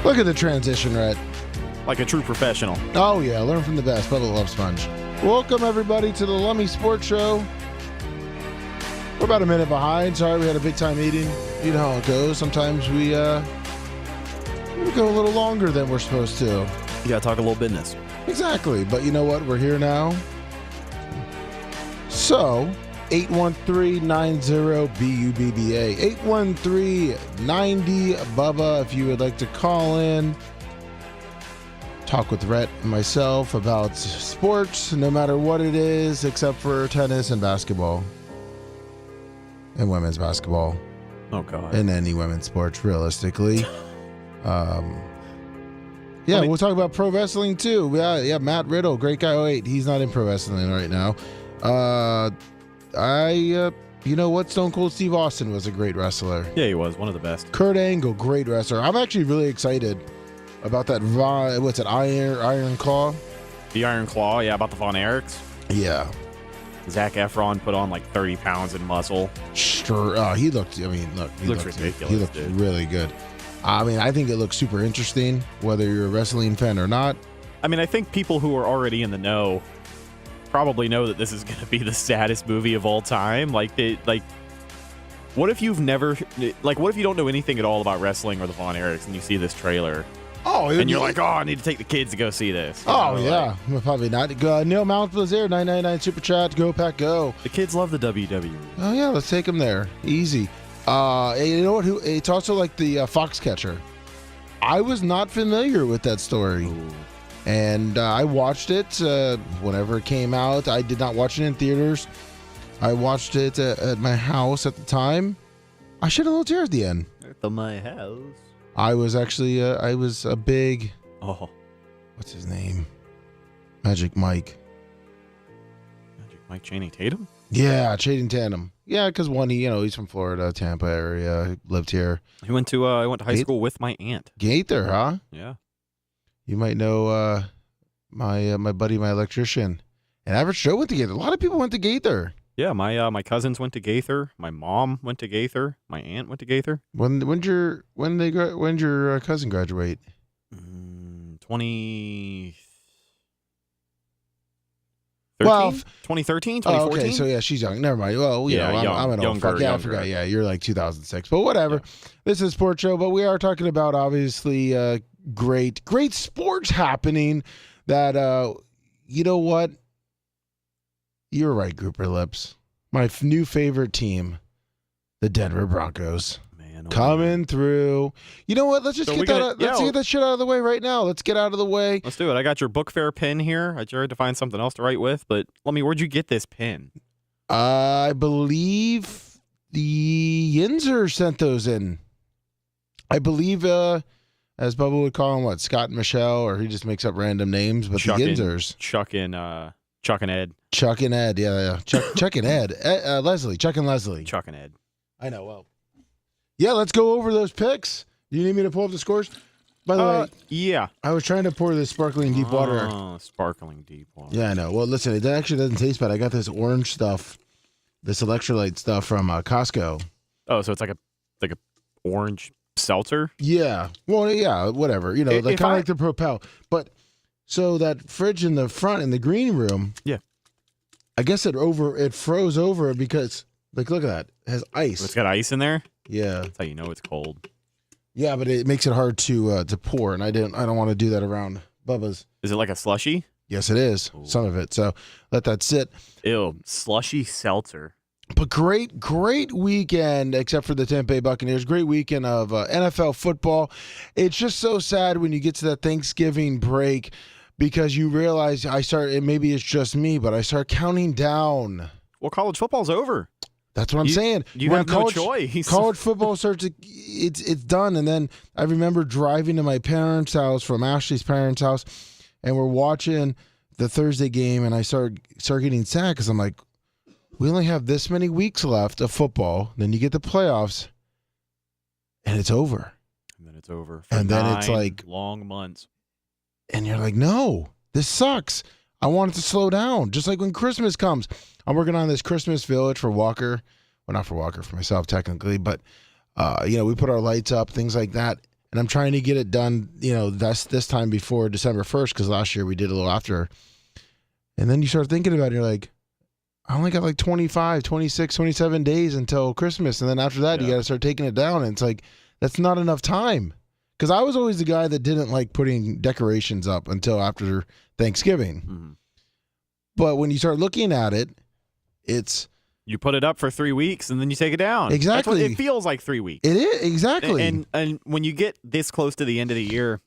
Look at the transition, Rhett. Like a true professional. Oh, yeah. Learn from the best. Bubba Love Sponge. Welcome, everybody, to the Lummy Sports Show. We're about a minute behind. Sorry, we had a big-time meeting. You know how it goes. Sometimes we go a little longer than we're supposed to. You got to talk a little business. Exactly. But you know what? We're here now. So, 813-90-BUBBA. 813-90-BUBBA if you would like to call in. Talk with Rhett and myself about sports, no matter what it is, except for tennis and basketball. And women's basketball. Oh, God. And any women's sports, realistically. We'll talk about pro wrestling, too. Yeah, Matt Riddle, great guy. Oh, wait, he's not in pro wrestling right now. You know what? Stone Cold Steve Austin was a great wrestler. Yeah, he was one of the best. Kurt Angle, great wrestler. I'm actually really excited about that. What's it? Iron Claw. The Iron Claw. Yeah, about the Von Erichs. Yeah. Zac Efron put on like 30 pounds in muscle. Sure. He looked. I mean, he looks ridiculous. He looked really good. I mean, I think it looks super interesting, whether you're a wrestling fan or not. I mean, I think people who are already in the know probably know that this is going to be the saddest movie of all time. What if you've never, what if you don't know anything at all about wrestling or the Von Erichs and you see this trailer? Oh, and you're like, I need to take the kids to go see this. Oh, yeah. Probably not. Neil Mount was there, 999 Super Chat. Go, Pack, go. The kids love the WWE. Oh, yeah. Let's take them there. Easy. You know what? It's also like the Foxcatcher. I was not familiar with that story. Ooh. And I watched it whenever it came out. I did not watch it in theaters. I watched it at my house at the time. I shed a little tear at the end. At my house. I was actually, I was a big, what's his name? Magic Mike. Magic Mike Channing Tatum? Yeah, Channing Tatum. Yeah, because he's from Florida, Tampa area. He lived here. He went to high school with my aunt. Gaither, huh? Yeah. You might know my buddy, my electrician. And Average Joe went to Gaither. A lot of people went to Gaither. Yeah, my cousins went to Gaither. My mom went to Gaither. My aunt went to Gaither. When's your cousin graduate? 20. Well, 2013, Oh, 2014? okay. So yeah, she's young. Never mind. Well, Yeah, I'm an old fuck. Yeah, I forgot. Yeah, you're like 2006. But whatever. This is Sports Show, but we are talking about obviously great sports happening. That you know what? You're right, Grouper Lips. My new favorite team, the Denver Broncos. Man, Coming through. You know what? Let's just get that shit out of the way right now. Let's get out of the way. Let's do it. I got your book fair pin here. I tried to find something else to write with, but Lummy, where'd you get this pin? I believe the Yinzer sent those in. I believe, as Bubba would call them, what, Scott and Michelle, or he just makes up random names, but the Yinzers. Chuck and Ed. Chuck and Ed, yeah. Chuck and Ed. Leslie. Chuck and Leslie. Chuck and Ed. I know, well. Yeah, let's go over those picks. Do you need me to pull up the scores? By the way, yeah. I was trying to pour this sparkling deep water. Oh, sparkling deep water. Yeah, I know. Well, listen, it actually doesn't taste bad. I got this orange stuff, this electrolyte stuff from Costco. Oh, so it's like a orange seltzer? Yeah. Well, yeah, whatever. You know, like kind of like the Propel. But so that fridge in the front in the green room, yeah. I guess it froze over because, like, look at that. It has ice. It's got ice in there? Yeah. That's how you know it's cold. Yeah, but it makes it hard to pour, and I don't want to do that around Bubba's. Is it like a slushy? Yes, it is. Ooh. Some of it. So let that sit. Ew, slushy seltzer. But great weekend, except for the Tampa Bay Buccaneers. Great weekend of NFL football. It's just so sad when you get to that Thanksgiving break because you realize maybe it's just me, but I start counting down. Well, college football's over. That's what I'm saying. You have no choice. College football starts, it's done. And then I remember driving to my parents' house from Ashley's parents' house, and we're watching the Thursday game, and I start getting sad because I'm like, we only have this many weeks left of football. Then you get the playoffs, and it's over. And then it's over. And then it's like long months. And you're like, no, this sucks. I want it to slow down. Just like when Christmas comes. I'm working on this Christmas village for Walker. Well, not for Walker, for myself technically. But, we put our lights up, things like that. And I'm trying to get it done, this time before December 1st because last year we did a little after. And then you start thinking about it. You're like, I only got like 25, 26, 27 days until Christmas. And then after that, you got to start taking it down. And it's like, that's not enough time. Because I was always the guy that didn't like putting decorations up until after Thanksgiving. Mm-hmm. But when you start looking at it, it's... You put it up for 3 weeks and then you take it down. Exactly. That's what it feels like 3 weeks. It is, exactly. And when you get this close to the end of the year,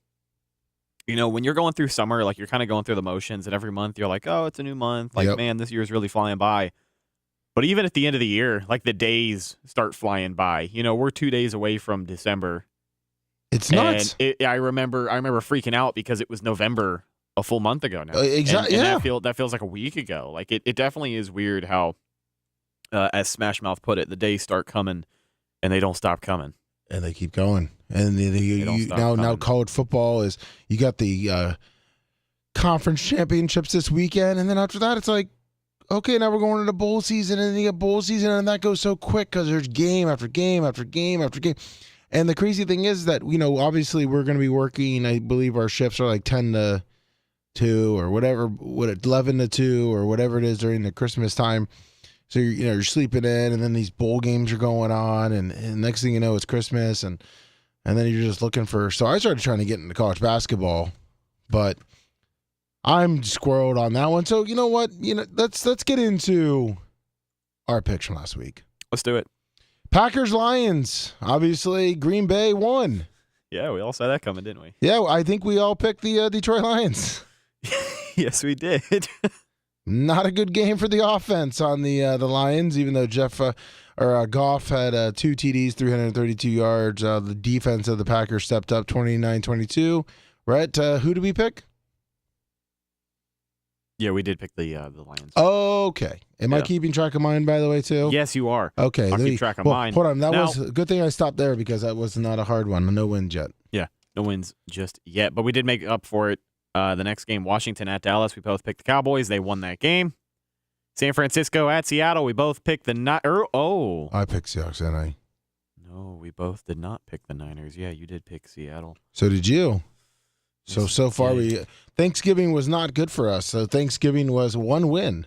when you're going through summer, like you're kind of going through the motions, and every month you're like, oh, it's a new month. Like, man, this year's really flying by. But even at the end of the year, like the days start flying by. We're 2 days away from December. It's nuts. And I remember freaking out because it was November a full month ago now. Exactly. And that feels like a week ago. Like it definitely is weird how, as Smash Mouth put it, the days start coming and they don't stop coming. And they keep going. And now college football is, you got the conference championships this weekend, and then after that it's like, okay, now we're going into bowl season, and then you get bowl season, and that goes so quick because there's game after game after game after game. And the crazy thing is that, obviously we're going to be working, I believe our shifts are like 10 to 2 or whatever, 11 to 2 or whatever it is during the Christmas time. So you're sleeping in, and then these bowl games are going on, and next thing you know, it's Christmas, and then you're just looking for. So I started trying to get into college basketball, but I'm squirreled on that one. So you know what? Let's get into our picks from last week. Let's do it. Packers Lions. Obviously, Green Bay won. Yeah, we all saw that coming, didn't we? Yeah, I think we all picked the Detroit Lions. Yes, we did. Not a good game for the offense on the Lions, even though Goff had 2 TDs, 332 yards. The defense of the Packers stepped up 29-22. Rhett, who did we pick? Yeah, we did pick the Lions. Okay. Am I keeping track of mine, by the way, too? Yes, you are. Okay. I'll keep track of mine. Hold on. That was a good thing I stopped there because that was not a hard one. No wins yet. Yeah, no wins just yet. But we did make up for it. The next game, Washington at Dallas, we both picked the Cowboys. They won that game. San Francisco at Seattle, we both picked the I picked Seahawks, didn't I? No, we both did not pick the Niners. Yeah, you did pick Seattle. So did you. So far, Thanksgiving was not good for us. So Thanksgiving was one win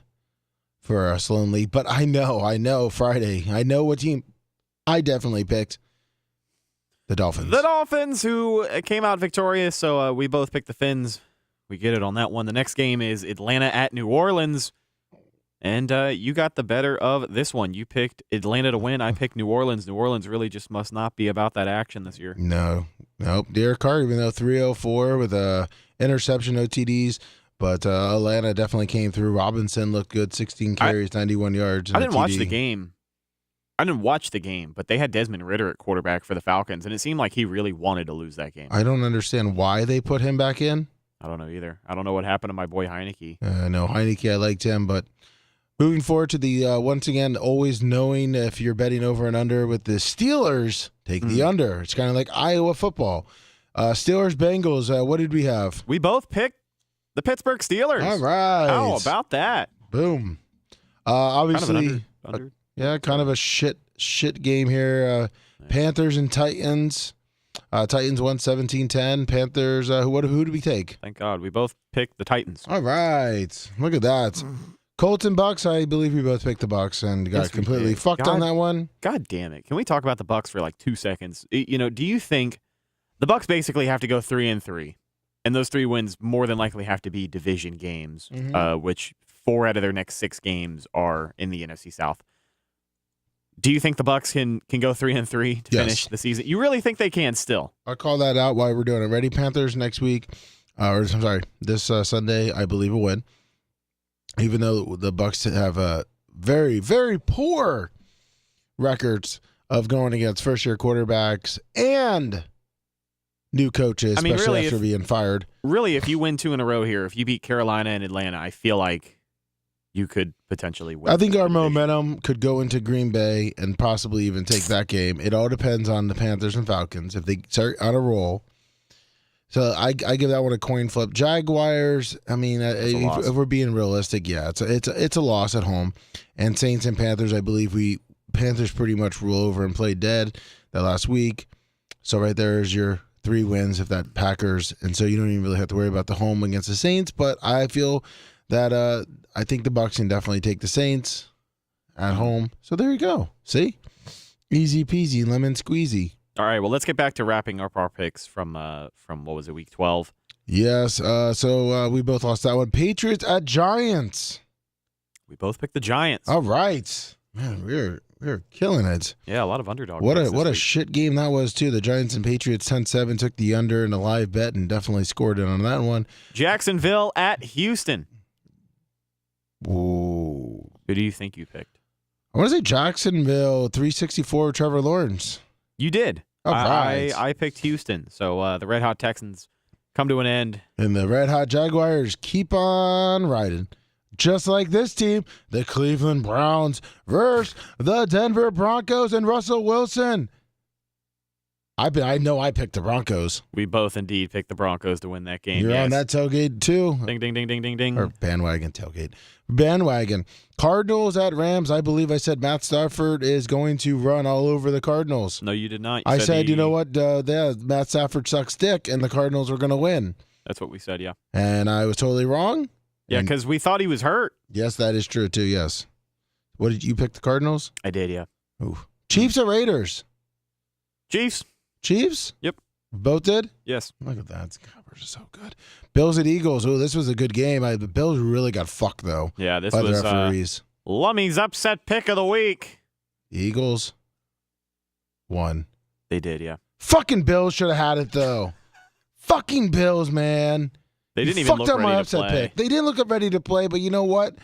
for us, Lonely. But I know, Friday. I know what team I definitely picked. The Dolphins. The Dolphins, who came out victorious, so we both picked the Fins. We get it on that one. The next game is Atlanta at New Orleans, and you got the better of this one. You picked Atlanta to win. I picked New Orleans. New Orleans really just must not be about that action this year. Nope. Derek Carr, even though 304 with a interception, no TDs, but Atlanta definitely came through. Robinson looked good, 16 carries, 91 yards. I didn't watch the game. But they had Desmond Ridder at quarterback for the Falcons, and it seemed like he really wanted to lose that game. I don't understand why they put him back in. I don't know either. I don't know what happened to my boy Heineke. No, Heineke, I liked him, but moving forward to the, once again, always knowing if you're betting over and under with the Steelers, take the under. It's kind of like Iowa football. Steelers, Bengals, what did we have? We both picked the Pittsburgh Steelers. All right. How about that? Boom. Obviously, under. Yeah, kind of a shit game here. Panthers and Titans. Titans won 17-10. Panthers, who did we take? Thank God. We both picked the Titans. All right. Look at that. Colts and Bucks, I believe we both picked the Bucks and got completely fucked on that one. God damn it. Can we talk about the Bucks for like 2 seconds? Do you think the Bucks basically have to go 3-3? And those 3 wins more than likely have to be division games, which 4 out of their next 6 games are in the NFC South. Do you think the Bucks can go 3-3 to finish the season? You really think they can still? I'll call that out while we're doing it. Ready? Panthers next week, this Sunday, I believe will win. Even though the Bucks have a very, very poor records of going against first-year quarterbacks and new coaches, especially after being fired. Really, if you win 2 in a row here, if you beat Carolina and Atlanta, I feel like you could potentially win. I think our momentum could go into Green Bay and possibly even take that game. It all depends on the Panthers and Falcons if they start on a roll. So I give that one a coin flip. Jaguars, I mean, if we're being realistic, yeah, it's a loss at home. And Saints and Panthers, I believe Panthers pretty much roll over and play dead that last week. So right there is your 3 wins if that Packers, and so you don't even really have to worry about the home against the Saints. But I feel that I think the Bucs can definitely take the Saints at home. So there you go. See? Easy peasy, lemon squeezy. All right, well, let's get back to wrapping up our picks from what was it, week 12? Yes, so we both lost that one. Patriots at Giants. We both picked the Giants. All right. Man, we're killing it. Yeah, a lot of underdog. What a shit game that was, too. The Giants and Patriots 10-7 took the under in a live bet and definitely scored it on that one. Jacksonville at Houston. Whoa. Who do you think you picked? I want to say Jacksonville, 364, Trevor Lawrence. You did. All right. I picked Houston. So the Red Hot Texans come to an end. And the Red Hot Jaguars keep on riding. Just like this team, the Cleveland Browns versus the Denver Broncos and Russell Wilson. I know I picked the Broncos. We both indeed picked the Broncos to win that game. You're on that tailgate too. Ding, ding, ding, ding, ding, ding. Or bandwagon tailgate. Bandwagon. Cardinals at Rams. I believe I said Matt Stafford is going to run all over the Cardinals. No, you did not. I said, you know what? Matt Stafford sucks dick, and the Cardinals are going to win. That's what we said, yeah. And I was totally wrong. Yeah, because we thought he was hurt. Yes, that is true too, yes. What did you pick, the Cardinals? I did, yeah. Ooh. Chiefs or Raiders? Chiefs. Chiefs? Yep. Both did? Yes. Look at that. Covers are so good. Bills at Eagles. Oh, this was a good game. The Bills really got fucked, though. Yeah, this by was the referees. Lummy's upset pick of the week. The Eagles won. They did, yeah. Fucking Bills should have had it, though. Fucking Bills, man. They didn't even look ready my to upset play. Pick. They didn't look ready to play, but you know what?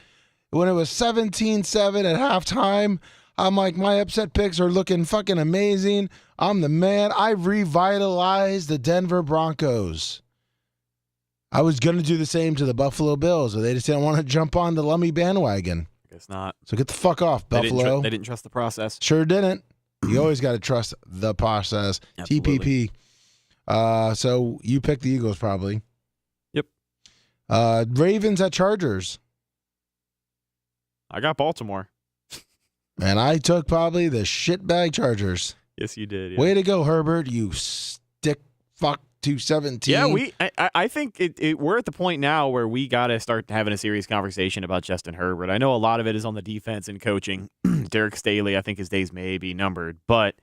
When it was 17-7 at halftime, I'm like, my upset picks are looking fucking amazing. I'm the man. I revitalized the Denver Broncos. I was going to do the same to the Buffalo Bills, but they just didn't want to jump on the Lummy bandwagon. I guess not. So get the fuck off, Buffalo. They didn't trust the process. Sure didn't. You always got to trust the process. Absolutely. TPP. So you picked the Eagles probably. Yep. Ravens at Chargers. I got Baltimore. And I took probably the shitbag Chargers. Yes, you did. Yeah. Way to go, Herbert, you stick fuck 217. Yeah, I think we're at the point now where we got to start having a serious conversation about Justin Herbert. I know a lot of it is on the defense and coaching. Derek Staley, I think his days may be numbered, but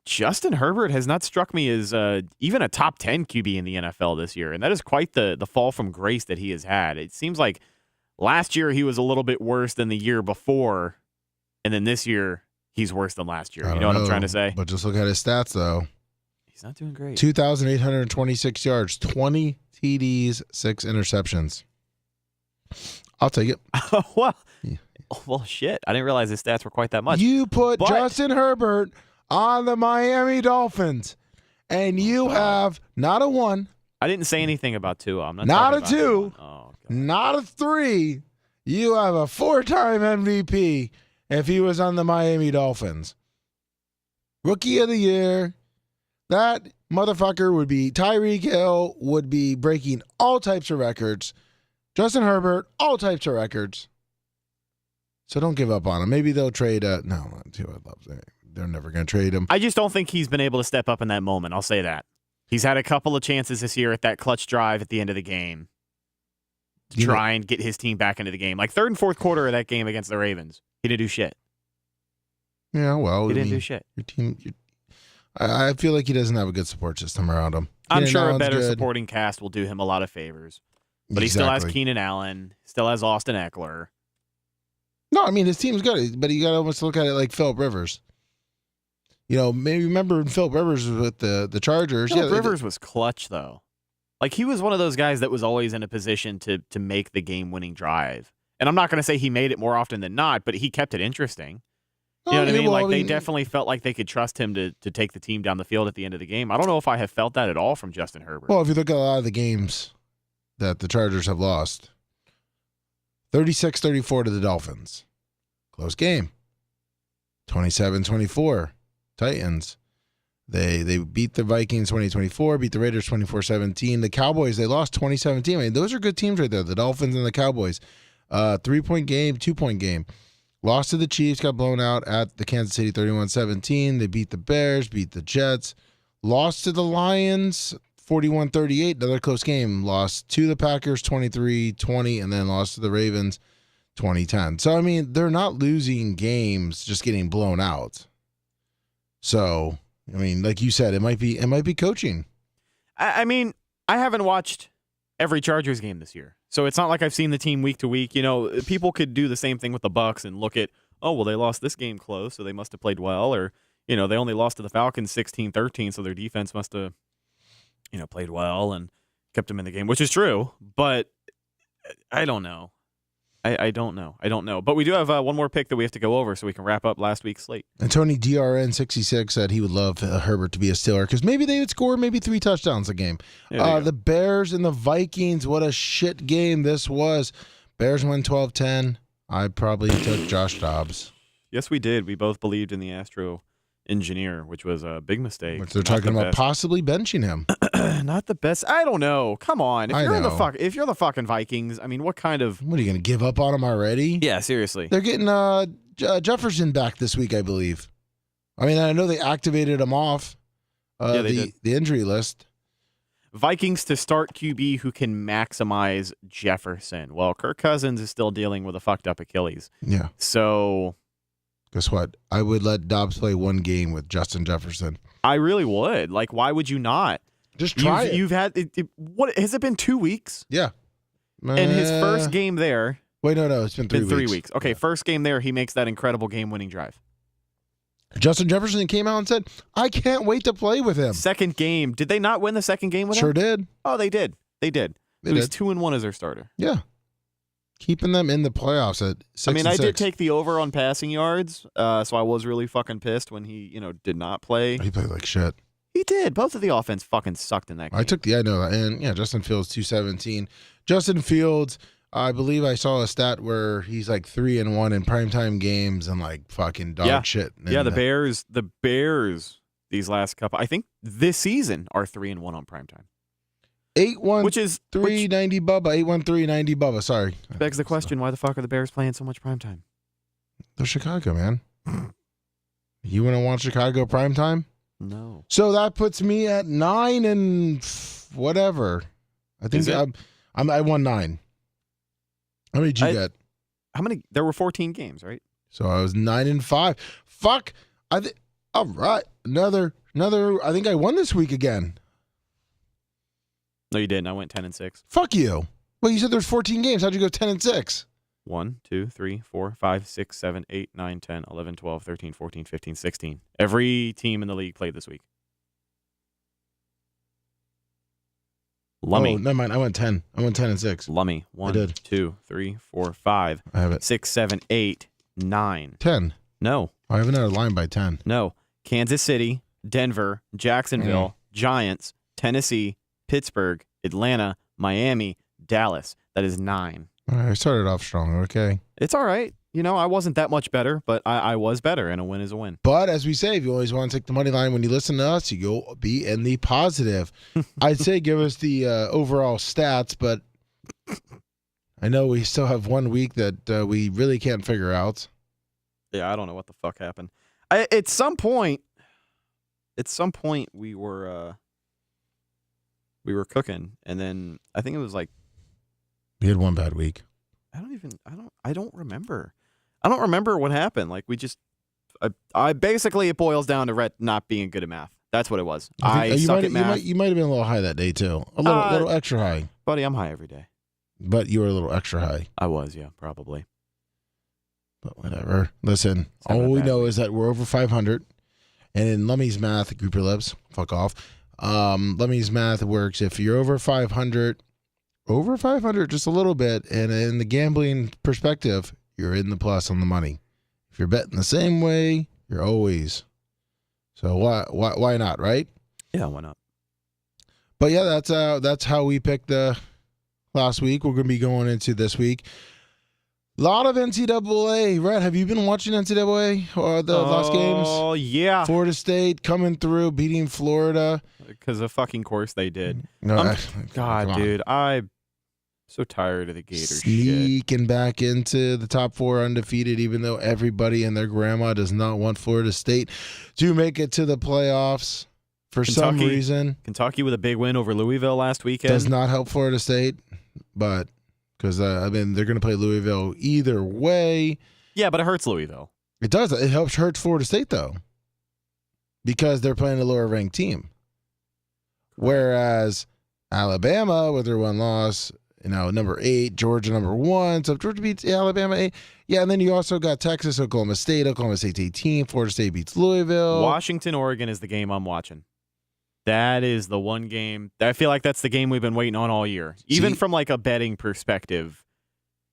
Justin Herbert has not struck me as even a top 10 QB in the NFL this year, and that is quite the fall from grace that he has had. It seems like last year he was a little bit worse than the year before, and then this year he's worse than last year. You know what I'm trying to say? But just look at his stats, though. He's not doing great. 2,826 yards, 20 TDs, 6 interceptions. I'll take it. Well, shit. I didn't realize his stats were quite that much. You put Justin Herbert on the Miami Dolphins, and you have not a 1. I didn't say anything about Tua. I'm not a 2. Oh, not a 3. You have a 4-time MVP if he was on the Miami Dolphins. Rookie of the year. That motherfucker would be Tyreek Hill, would be breaking all types of records. Justin Herbert, all types of records. So don't give up on him. Maybe they'll trade. No, they're never going to trade him. I just don't think he's been able to step up in that moment. I'll say that. He's had a couple of chances this year at that clutch drive at the end of the game to try and get his team back into the game. Like third and fourth quarter of that game against the Ravens, he didn't do shit. Yeah, well, he didn't do shit. Your team. I feel like he doesn't have a good support system around him. I'm sure a better supporting cast will do him a lot of favors. But he still has Keenan Allen, still has Austin Eckler. No, I mean, his team's good, but you got to almost look at it like Phillip Rivers. You know, maybe remember when Phillip Rivers was with the Chargers. Phillip Rivers was clutch, though. Like, he was one of those guys that was always in a position to make the game-winning drive. And I'm not going to say he made it more often than not, but he kept it interesting. You know what I mean? Like, they definitely felt like they could trust him to take the team down the field at the end of the game. I don't know if I have felt that at all from Justin Herbert. Well, if you look at a lot of the games that the Chargers have lost, 36-34 to the Dolphins. Close game. 27-24, Titans. They beat the Vikings 20-24, beat the Raiders 24-17. The Cowboys, they lost 20-17. I mean, those are good teams right there, the Dolphins and the Cowboys. 3-point game, 2-point game. Lost to the Chiefs, got blown out at the Kansas City 31-17. They beat the Bears, beat the Jets. Lost to the Lions 41-38, another close game. Lost to the Packers 23-20, and then lost to the Ravens 20-10. So, I mean, they're not losing games, just getting blown out. So, I mean, like you said, it might be coaching. I mean, I haven't watched every Chargers game this year. So it's not like I've seen the team week to week. You know, people could do the same thing with the Bucs and look at, oh, well, they lost this game close, so they must have played well. Or, you know, they only lost to the Falcons 16-13, so their defense must have, you know, played well and kept them in the game, which is true. But I don't know. I don't know. But we do have one more pick that we have to go over so we can wrap up last week's slate. And Tony DRN66 said he would love Herbert to be a Steeler because maybe they would score maybe 3 touchdowns a game. The Bears and the Vikings, what a shit game this was. Bears win 12-10. I probably took Josh Dobbs. Yes, we did. We both believed in the Astro engineer, which was a big mistake. Which they're talking about possibly benching him. Not the best. I don't know. Come on. If you're the fucking Vikings, I mean, what are you going to give up on him already? Yeah, seriously. They're getting Jefferson back this week, I believe. I mean, I know they activated him off the injury list. Vikings to start QB who can maximize Jefferson. Well, Kirk Cousins is still dealing with a fucked up Achilles. Yeah. So guess what? I would let Dobbs play one game with Justin Jefferson. I really would. Like, why would you not? Just try it. You've had what? Has it been 2 weeks? Yeah. And his first game there. Wait, no, it's been 3 weeks. Okay, first game there, he makes that incredible game-winning drive. Justin Jefferson came out and said, "I can't wait to play with him." Second game, did they not win the second game with him? Sure did. Oh, they did. They did. So he's 2-1 as their starter. Yeah. Keeping them in the playoffs at 6-6. I did take the over on passing yards, so I was really fucking pissed when he, did not play. He played like shit. He did. Both of the offense fucking sucked in that game. I know that. And yeah, Justin Fields 217. Justin Fields, I believe I saw a stat where he's like 3-1 in primetime games and like fucking dog shit. Yeah, the Bears these last couple, I think this season are 3-1 on primetime. 813-90 Bubba. 813-90 Bubba. Sorry. Begs the question, why the fuck are the Bears playing so much primetime? They're Chicago, man. You want to watch Chicago primetime? No. So that puts me at 9 and whatever. I think I won 9. How many did you get? How many? There were 14 games, right? So I was 9 and 5. Fuck. All right. Another. I think I won this week again. No, you didn't. I went 10 and 6. Fuck you. Well, you said there's 14 games. How'd you go 10 and 6? 1, 2, 3, 4, 5, 6, 7, 8, 9, 10, 11, 12, 13, 14, 15, 16. Every team in the league played this week. Lummy. Oh, never mind. I went 10. I went 10 and 6. Lummy. 1, 2, 3, 4, 5, I have it. 6, 7, 8, 9. 10. No. I have another line by 10. No. Kansas City, Denver, Jacksonville, Giants, Tennessee, Pittsburgh, Atlanta, Miami, Dallas. That is 9. All right, I started off strong, okay? It's all right. You know, I wasn't that much better, but I was better, and a win is a win. But as we say, if you always want to take the money line when you listen to us, you go be in the positive. I'd say give us the overall stats, but I know we still have 1 week that we really can't figure out. Yeah, I don't know what the fuck happened. At some point, we were cooking, and then I think it was like We had 1 bad week. I don't remember. I don't remember what happened. Like I basically it boils down to Rhett not being good at math. That's what it was. I suck at math. You might have been a little high that day too. A little extra high. Buddy, I'm high every day. But you were a little extra high. I was, yeah, probably. But whatever. Listen, all we know is that we're over 500. And in Lummy's math, group your lips, fuck off. Lummy's math works if you're over 500, just a little bit, and in the gambling perspective, you're in the plus on the money. If you're betting the same way, you're always. So why not, right? Yeah, why not? But yeah, that's how we picked last week. We're going to be going into this week. A lot of NCAA. Rhett, have you been watching NCAA or the last games? Oh, yeah. Florida State coming through, beating Florida. Because of fucking course they did. No, God, dude, I'm so tired of the Gators sneaking shit. back into the top 4 undefeated, even though everybody and their grandma does not want Florida State to make it to the playoffs for some reason. Kentucky with a big win over Louisville last weekend. Does not help Florida State, but because, they're going to play Louisville either way. Yeah, but it hurts Louisville. It does. It hurts Florida State, though, because they're playing a lower-ranked team. Whereas Alabama, with their 1 loss, number 8, Georgia number 1. So if Georgia beats Alabama 8, yeah, and then you also got Texas, Oklahoma State's 18, Florida State beats Louisville. Washington, Oregon is the game I'm watching. That is the one game. I feel like that's the game we've been waiting on all year. Even from like a betting perspective,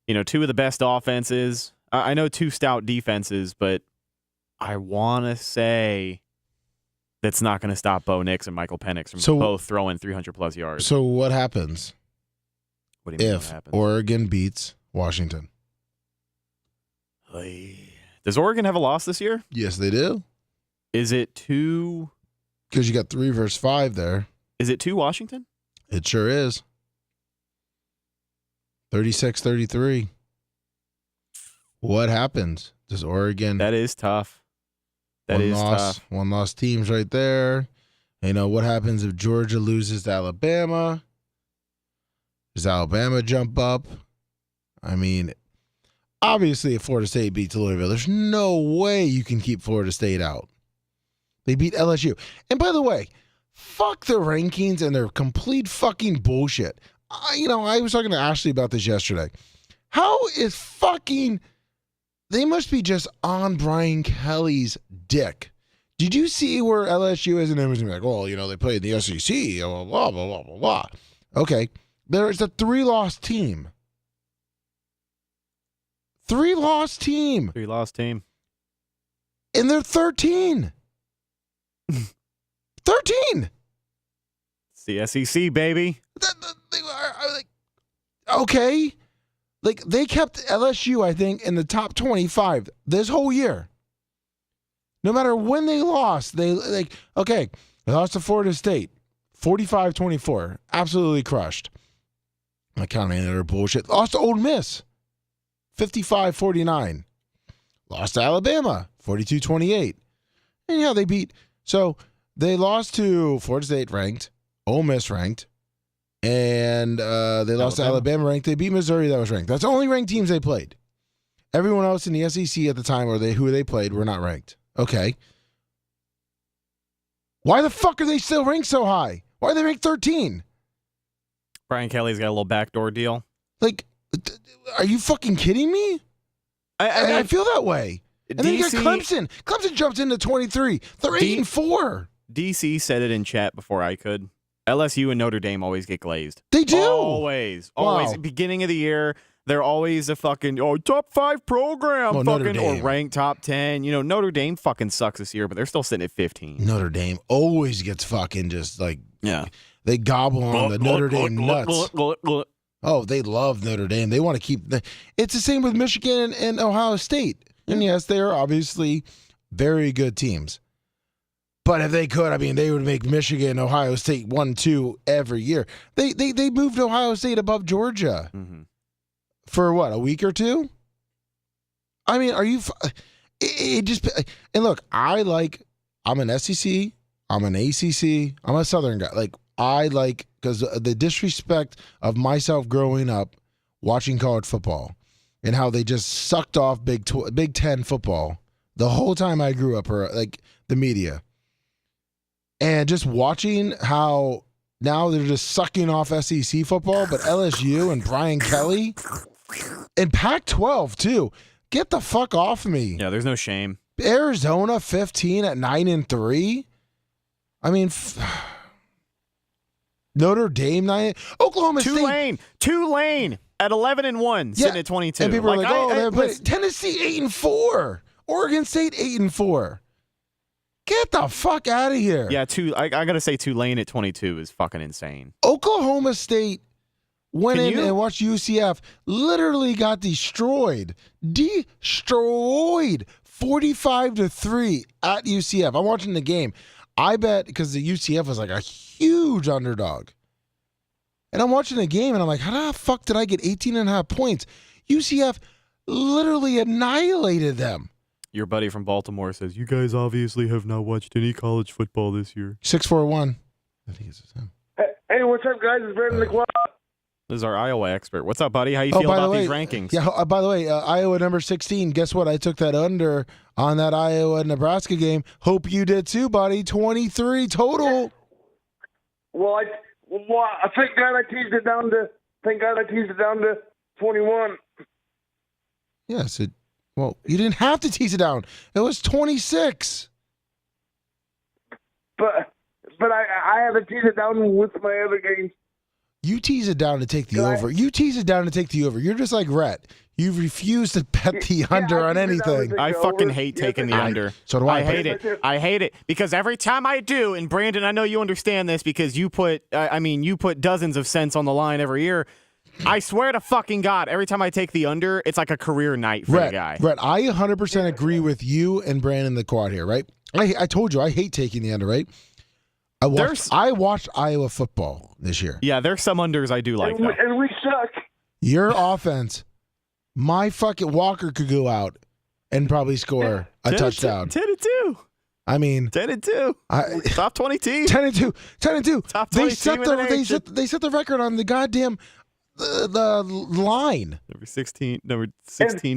2 of the best offenses. I know 2 stout defenses, but I want to say that's not going to stop Bo Nix and Michael Penix from both throwing 300-plus yards. So what happens what do you mean if Oregon beats Washington? Does Oregon have a loss this year? Yes, they do. Is it 2? Because you got 3 versus 5 there. Is it 2 Washington? It sure is. 36-33. What happens? Does Oregon... That is tough. Tough. 1 loss teams right there. What happens if Georgia loses to Alabama? Does Alabama jump up? I mean, obviously if Florida State beats Louisville, there's no way you can keep Florida State out. They beat LSU. And by the way, fuck the rankings and their complete fucking bullshit. I was talking to Ashley about this yesterday. How is fucking... They must be just on Brian Kelly's dick. Did you see where LSU is? And it was like, well, they played in the SEC, blah, blah, blah, blah, blah, blah. Okay. There's a 3-loss team. 3-loss team. 3-loss team. And they're 13. 13. It's the SEC, baby. Okay. Like, they kept LSU, I think, in the top 25 this whole year. No matter when they lost, they lost to Florida State, 45-24, absolutely crushed. I'm not counting any other bullshit. Lost to Ole Miss, 55-49. Lost to Alabama, 42-28. And yeah, they beat. So They lost to Florida State ranked, Ole Miss ranked, and they lost to Alabama ranked. They beat Missouri that was ranked. That's the only ranked teams they played. Everyone else in the SEC at the time, or who they played, were not ranked. Okay. Why the fuck are they still ranked so high? Why are they ranked 13? Brian Kelly's got a little backdoor deal. Like, are you fucking kidding me? I feel that way. And then you got Clemson. Clemson jumps into 23. They're 8-4. DC said it in chat before I could. LSU and Notre Dame always get glazed. They do. Always. Wow. Beginning of the year, they're always a fucking top 5 program, or ranked top 10. You know, Notre Dame fucking sucks this year, but they're still sitting at 15. Notre Dame always gets fucking just like they gobble on the Notre Dame nuts. Oh, they love Notre Dame. They want to keep. It's the same with Michigan and Ohio State. And yes, they are obviously very good teams. But if they could, I mean, they would make Michigan and Ohio State 1-2 every year. They moved Ohio State above Georgia for what, a week or two? I mean, are you? It just and look, I'm an SEC, I'm an ACC, I'm a Southern guy. Like I like because the disrespect of myself growing up watching college football and how they just sucked off Big Ten football the whole time I grew up, or like the media. And just watching how now they're just sucking off SEC football, but LSU and Brian Kelly and Pac-12 too. Get the fuck off me. Yeah, there's no shame. Arizona 15 at 9-3. I mean, Notre Dame 9. Oklahoma State. Tulane at 11-1, sitting at 22. And people are like, Tennessee 8-4. Oregon State 8-4. Get the fuck out of here. Yeah, I got to say Tulane at 22 is fucking insane. Oklahoma State went and watched UCF, literally got destroyed. 45-3 at UCF. I'm watching the game. I bet because the UCF was like a huge underdog. And I'm watching the game and I'm like, how the fuck did I get 18.5 points? UCF literally annihilated them. Your buddy from Baltimore says, you guys obviously have not watched any college football this year. 641. I think it's him. Hey, what's up, guys? It's Brandon the Quad. This is our Iowa expert. What's up, buddy? How you feel about these rankings? Yeah, by the way, Iowa number 16. Guess what? I took that under on that Iowa-Nebraska game. Hope you did too, buddy. 23 total. Well, I thank God I teased it down to 21. Yes, well, you didn't have to tease it down. It was 26. But I had to tease it down with my other games. You tease it down to take the over. You tease it down to take the over. You're just like Rhett. You refuse to bet the under on anything. I fucking hate taking the under. So do I. I hate it. I hate it because every time I do, and Brandon, I know you understand this because you put dozens of cents on the line every year. I swear to fucking God, every time I take the under, it's like a career night for the guy. Rhett, I 100% agree with you and Brandon the Quad here, right? I told you I hate taking the under, right? I watched Iowa football this year. Yeah, there's some unders I do like. And we suck. Your offense, my fucking Walker could go out and probably score a touchdown. 10-2. I mean, 10-2. Top 20 team. 10-2. Top 20 team in the nation. They set the record on the goddamn the line. Number 16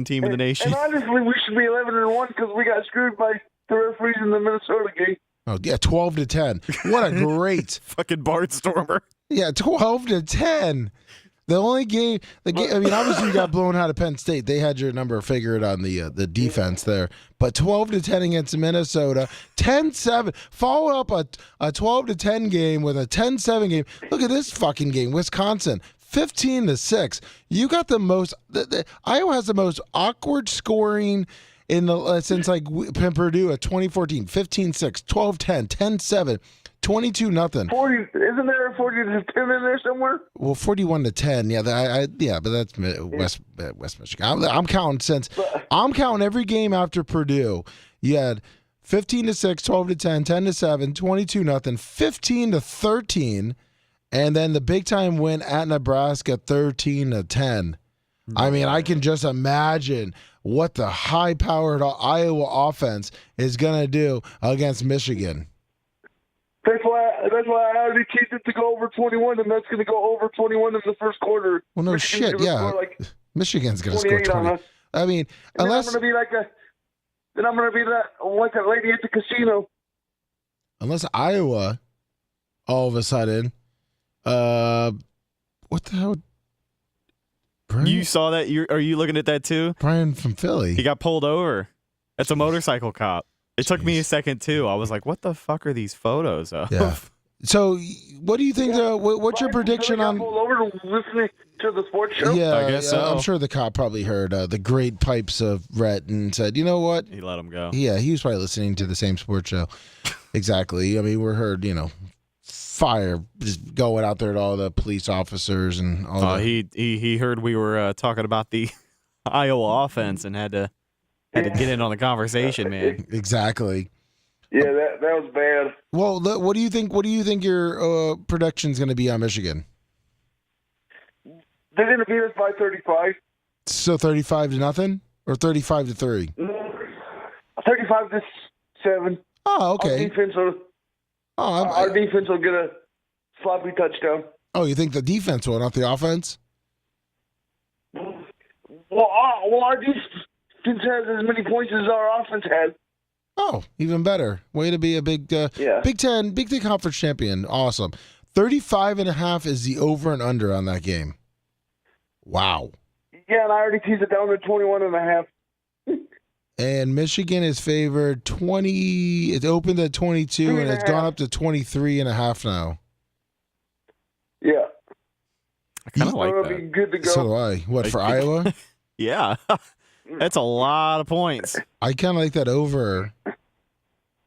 team in the nation. And honestly, we should be 11-1 because we got screwed by the referees in the Minnesota game. Oh yeah, 12-10. What a great fucking barnstormer. Yeah, 12-10. The only game, I mean, obviously you got blown out of Penn State. They had your number figured on the defense there. But 12-10 against Minnesota, 10-7. Follow up a 12-10 game with a 10-7 game. Look at this fucking game, Wisconsin. 15-6. You got the most. Iowa has the most awkward scoring in the since like Purdue at 2014. 15-6, 12-10, 10-7, 22-0. 40. Isn't there a 40-10 in there somewhere? Well, 41-10. Yeah, but that's West Michigan. I'm counting every game after Purdue. You had 15-6, 12-10, 10-7, 22-0, 15-13. And then the big time win at Nebraska, 13-10. I mean, I can just imagine what the high-powered Iowa offense is going to do against Michigan. That's why I already teased it to go over 21, and that's going to go over 21 in the first quarter. Well, no Michigan's shit, gonna yeah. score like Michigan's going to score 28 on 20. us. I mean, And unless then I'm going to be like a lady at the casino. unless Iowa, all of a sudden, what the hell? Brian, You saw that? Are you looking at that too? Brian from Philly. He got pulled over. That's a motorcycle cop. It took me a second too. I was like, "What the fuck are these photos of?" Yeah. So, what do you think? What's your prediction on? Pulled over to listening to the sports show. Yeah, I guess so. I'm sure the cop probably heard the great pipes of Rhett and said, "You know what? He let him go. Yeah, he was probably listening to the same sports show." Exactly. I mean, we heard, fire just going out there to all the police officers and all that. He heard we were talking about the Iowa offense and had to get in on the conversation, man. Exactly. Yeah, that was bad. Well, what do you think? What do you think your prediction's going to be on Michigan? They're going to beat us by 35. So 35-0 or 35-3? 35-7. Oh, okay. Our defense will get a sloppy touchdown. Oh, you think the defense will, not the offense? Well, our defense has as many points as our offense has. Oh, even better. Way to be a big Big Ten Conference champion. Awesome. 35.5 is the over and under on that game. Wow. Yeah, and I already teased it down to 21.5. And Michigan is favored 20. It opened at 22 and it's gone up to 23.5 now. Yeah. I kind of like It'll that. be good to go. So do I. What, for Iowa? Yeah, that's a lot of points. I kind of like that over.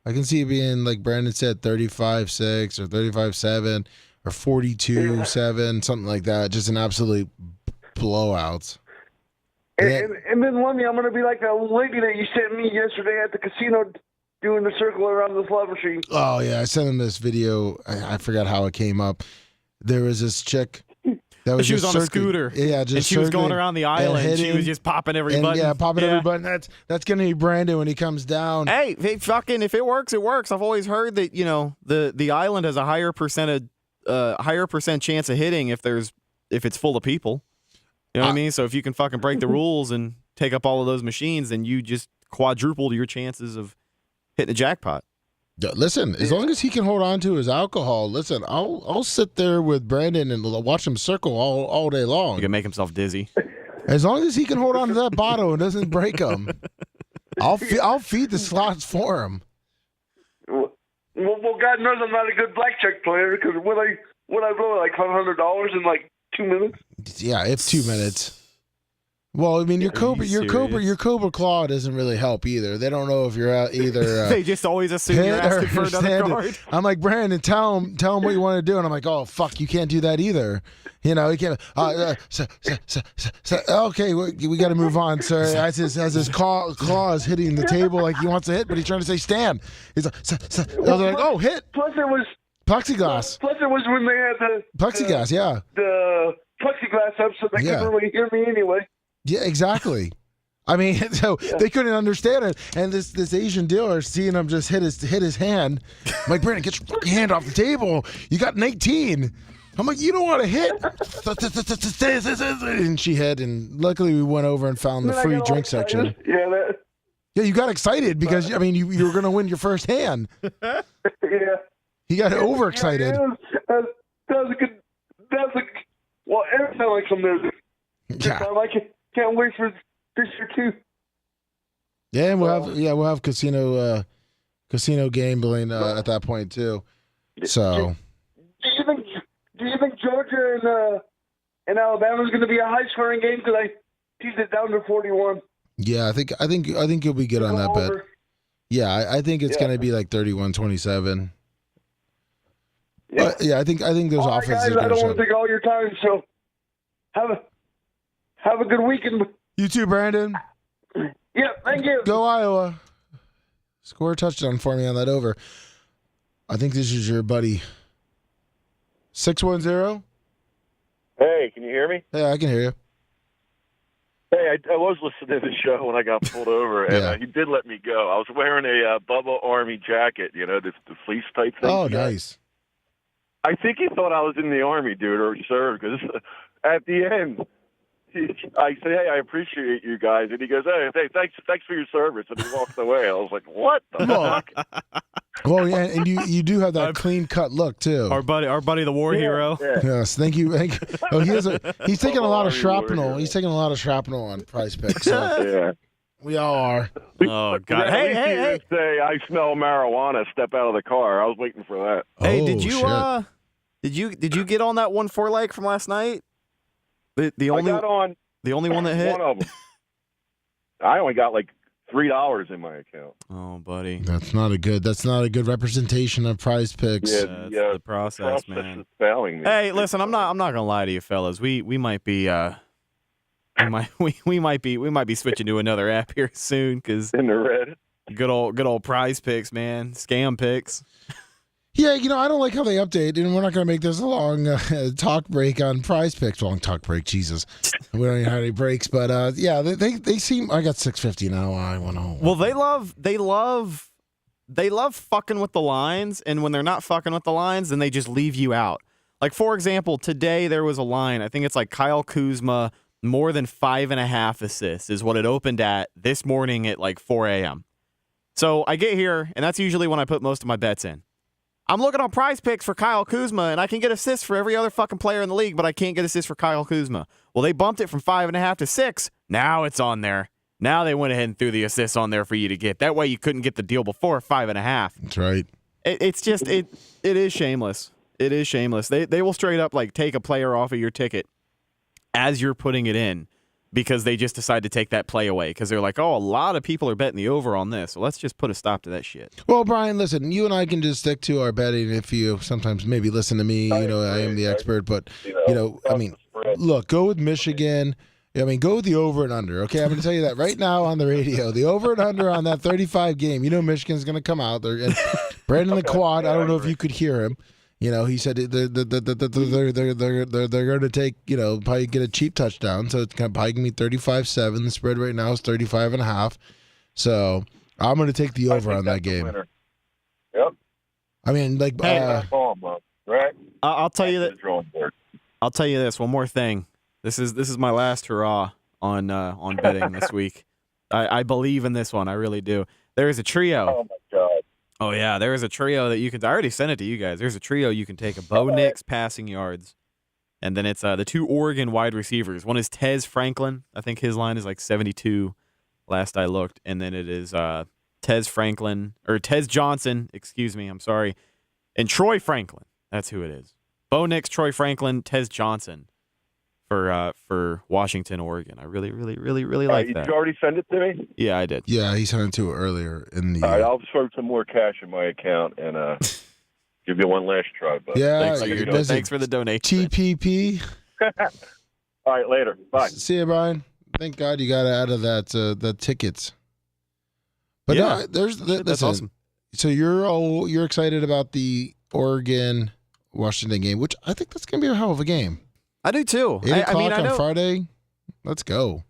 I can see it being, like Brandon said, 35-6 or 35-7 or 42-7, something like that. Just an absolute blowout. And then, Lummy, I'm going to be like that lady that you sent me yesterday at the casino doing the circle around the slot machine. Oh, yeah. I sent him this video. I forgot how it came up. There was this chick that was She was just on a scooter. Yeah, just and she was going circling around the island. and She hitting was just popping every and, button. Yeah, popping every button. That's going to be Brandon when he comes down. Hey, fucking, if it works, it works. I've always heard that the island has a higher percent chance of hitting if it's full of people. You know what I mean? So if you can fucking break the rules and take up all of those machines, then you just quadrupled your chances of hitting a jackpot. Listen, as long as he can hold on to his alcohol, listen, I'll sit there with Brandon and watch him circle all day long. He can make himself dizzy. As long as he can hold on to that bottle and doesn't break them, I'll feed the slots for him. Well, God knows I'm not a good blackjack player because when I blow like $500 in like 2 minutes. Yeah, if 2 minutes. Well, I mean, your Cobra Claw doesn't really help either. They don't know if you're out either. They just always assume you're asking for another card. I'm like, Brandon, tell him what you want to do, and I'm like, oh fuck, you can't do that either. You can't. Okay, we got to move on, sir. As his claw is hitting the table like he wants to hit, but he's trying to say stand. He's like, I was like, oh, hit. Plus it was plexiglass. Plus it was when they had the plexiglass, yeah. The plexiglass up, so they couldn't really hear me anyway. Yeah, exactly. I mean, so they couldn't understand it, and this Asian dealer seeing him just hit his hand. I'm like, Brandon, get your fucking hand off the table. You got an 18. I'm like, you don't want to hit. And she hit, and luckily we went over and found the free drink section. Yeah, you got excited because you were going to win your first hand. Yeah. He got overexcited. That was a good. Well, everything like some music. Yeah. I like it. Can't wait for this year too. Yeah, and we'll have casino gambling at that point too. So, do you think Georgia and Alabama is going to be a high scoring game? Because I teased it down to 41. Yeah, I think you'll be good on that bet. Yeah, I think it's going to be like 31-27. Yeah. But yeah, I think those offenses. Guys, I don't want to take all your time, so have a good weekend. You too, Brandon. Yeah, thank you. Go Iowa. Score a touchdown for me on that over. I think this is your buddy. 610. Hey, can you hear me? Yeah, I can hear you. Hey, I was listening to the show when I got pulled over, and Yeah. he did let me go. I was wearing a Bubba Army jacket, the flease type thing. Oh, nice. I think he thought I was in the Army, dude, or served, because at the end, I said, hey, I appreciate you guys. And he goes, hey, thanks for your service. And he walked away. I was like, what the fuck? Well, yeah, and you do have that clean-cut look, too. Our buddy, the war hero. Yeah. Yes, thank you. Oh, he's taking a lot of Army shrapnel. warrior. He's taking a lot of shrapnel on Prize Picks. So Yeah. we all are. Oh God! At Hey, least hey, he hey! didn't say, I smell marijuana, step out of the car. I was waiting for that. Hey, Oh, did you shit. did you get on that 1-4 leg from last night? The I only got on one that hit. one of them. I only got like $3 in my account. Oh, buddy. That's not a good representation of Prize Picks. Yeah, That's the the process, man. is failing me. Hey, listen, I'm not gonna lie to you, fellas. We might be we might be switching to another app here soon because In the red. good old Prize Picks, man, scam picks. Yeah, I don't like how they update, and we're not going to make this a long talk break on Prize Picks. Long talk break, Jesus. We don't even have any breaks, but yeah, they seem. I got 650 now. I want to. Well, they love fucking with the lines, and when they're not fucking with the lines, then they just leave you out. Like, for example, today there was a line. I think it's like Kyle Kuzma more than 5.5 assists is what it opened at this morning at like 4 a.m. So I get here, and that's usually when I put most of my bets in. I'm looking on Prize Picks for Kyle Kuzma, and I can get assists for every other fucking player in the league, but I can't get assists for Kyle Kuzma. Well, they bumped it from 5.5 to 6. Now it's on there. Now they went ahead and threw the assists on there for you to get. That way you couldn't get the deal before 5.5. That's right. It's just it is shameless. It is shameless. They will straight up like take a player off of your ticket as you're putting it in because they just decide to take that play away because they're like, oh, a lot of people are betting the over on this, so let's just put a stop to that shit. Well, Brian, listen, you and I can just stick to our betting. If you sometimes maybe listen to me, I am the expert, but I mean, look, go with Michigan. I mean, go with the over and under. Okay, I'm going to tell you that right now on the radio. The over and under on that 35 game. Michigan's going to come out. And Brandon the Quad. I don't know if you could hear him. He said they're going to take, probably get a cheap touchdown. So it's probably going to be 35-7. The spread right now is 35.5. So I'm going to take the over on that game. Yep. I mean, like, Right? I'll tell you that. I'll tell you this one more thing. This is my last hurrah on betting this week. I believe in this one. I really do. There is a trio. Oh my God. Oh, yeah, there is a trio that you can – I already sent it to you guys. There's a trio you can take, a Bo Nix passing yards, and then it's the two Oregon wide receivers. One is Tez Franklin. I think his line is like 72 last I looked. And then it is Tez Johnson, excuse me, I'm sorry, and Troy Franklin. That's who it is. Bo Nix, Troy Franklin, Tez Johnson for Washington, Oregon. I really, really, really, really like that. Did you already send it to me? Yeah, I did. yeah, he sent it to her earlier in the. All right, I'll throw some more cash in my account and give you one last try. But Yeah, Thanks for the donation. TPP. all right, later. Bye. See you, Brian. Thank God you got out of that the tickets. But Yeah. no, That's listen, awesome. So you're excited about the Oregon Washington game, which I think that's gonna be a hell of a game. I do too. 8 o'clock I mean, I on know. Friday. Let's go.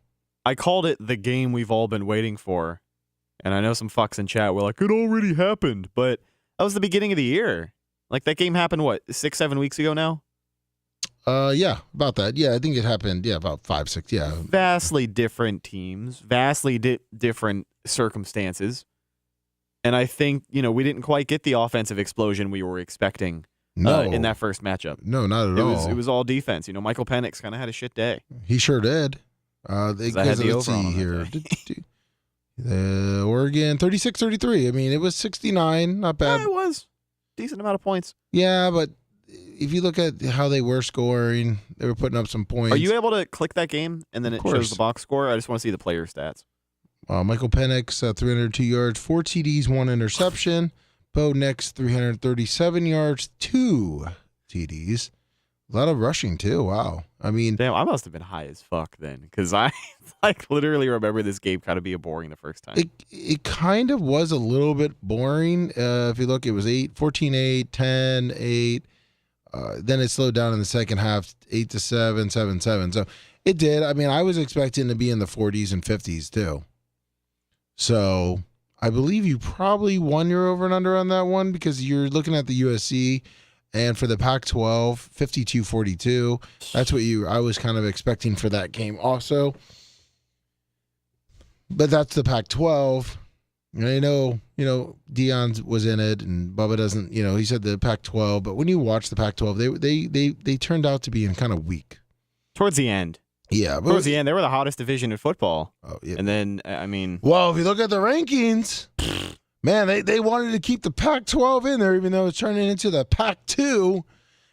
I called it the game we've all been waiting for. And I know some fucks in chat were like, it already happened. But that was the beginning of the year. Like, that game happened, 6-7 weeks ago now? Yeah, about that. Yeah, I think it happened. Yeah, about 5-6. Yeah, Vastly different teams, vastly different circumstances. And I think, we didn't quite get the offensive explosion we were expecting in that first matchup. No, not at all. It was all defense. Michael Penix kind of had a shit day. He sure did. I had the Let's over on see him here. The Oregon 36-33. I mean, it was 69. Not bad. Yeah, it was decent amount of points. Yeah, but if you look at how they were scoring, they were putting up some points. Are you able to click that game and then Of it shows course. the box score? I just want to see the player stats. Michael Penix, 302 yards, 4 TDs, 1 interception. Bo Nix, 337 yards, 2 TDs. A lot of rushing, too. Wow. I mean, Damn, I must have been high as fuck then because I literally remember this game kind of being boring the first time. it kind of was a little bit boring. If you look, it was 14-8, 10-8. Then it slowed down in the second half, 8-7, 7-7. So It did. I mean, I was expecting to be in the 40s and 50s too. So I believe you probably won your over and under on that one because you're looking at the USC, and for the Pac-12, 52-42. That's what I was kind of expecting for that game also. But that's the Pac-12. And I know, Deion was in it, and Bubba doesn't, he said the Pac-12. But when you watch the Pac-12, they turned out to be kind of weak. Towards the end. Yeah. Towards the end, they were the hottest division in football. Oh, yeah. And then, I mean. Well, if you look at the rankings, man, they wanted to keep the Pac-12 in there, even though it's turning into the Pac-2.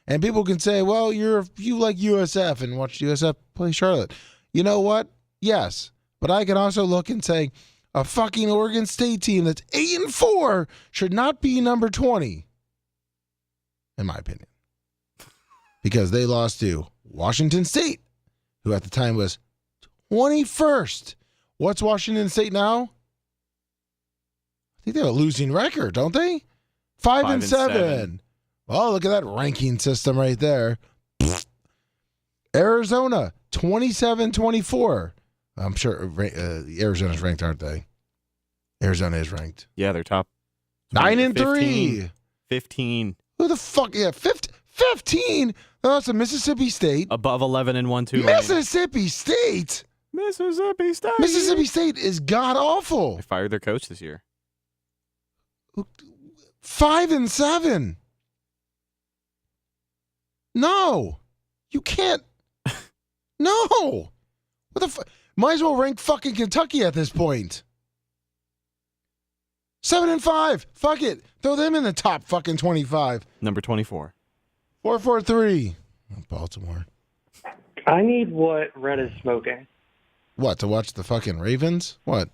And people can say, well, you like USF and watch USF play Charlotte. You know what? Yes. But I can also look and say, a fucking Oregon State team that's 8-4 should not be number 20, in my opinion, because they lost to Washington State, who at the time was 21st. What's Washington State now? I think they have a losing record, don't they? 5-7. Oh, look at that ranking system right there. Arizona, 27-24. I'm sure Arizona's ranked, aren't they? Arizona is ranked. Yeah, they're top. 9-3. 15. Who the fuck? Yeah, 15. That's a Mississippi State. Above 11-1 too. Mississippi State. Mississippi State. Mississippi State is god awful. They fired their coach this year. 5-7. No, you can't. No. What the fuck? Might as well rank fucking Kentucky at this point. 7-5. Fuck it. Throw them in the top fucking 25. Number 24. 4-4-3. Baltimore. I need what Rhett is smoking. What, to watch the fucking Ravens? What?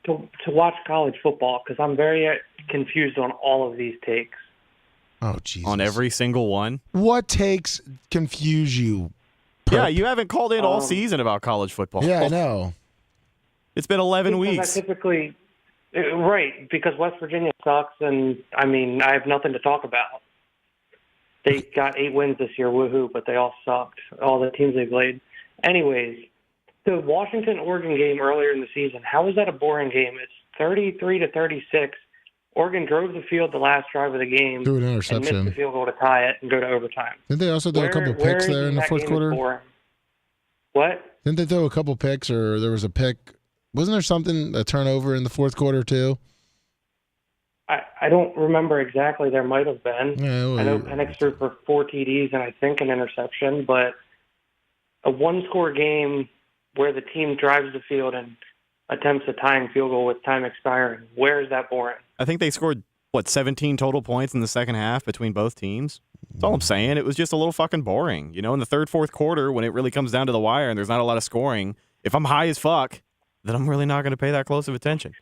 To watch college football, because I'm very confused on all of these takes. Oh, Jesus. On every single one? What takes confuse you? Yeah, you haven't called in all season about college football. Yeah, I know. It's been 11 weeks. I typically, right, because West Virginia sucks, and, I mean, I have nothing to talk about. They got 8 wins this year, woohoo, but they all sucked, all the teams they played. Anyways, the Washington-Oregon game earlier in the season, how was that a boring game? It's 33-36. Oregon drove the field the last drive of the game. Threw an and interception. missed the field goal to tie it and go to overtime. Didn't they also throw a couple picks there in the fourth quarter? What? Didn't they throw a couple picks, or there was a pick? Wasn't there something, a turnover in the fourth quarter too? I don't remember exactly. There might have been. Yeah, well, I know Penix threw for 4 TDs and I think an interception, but a one-score game where the team drives the field and attempts a tying field goal with time expiring, where is that boring? I think they scored, 17 total points in the second half between both teams? That's all I'm saying. It was just a little fucking boring. In the third, fourth quarter, when it really comes down to the wire and there's not a lot of scoring, if I'm high as fuck, then I'm really not going to pay that close of attention.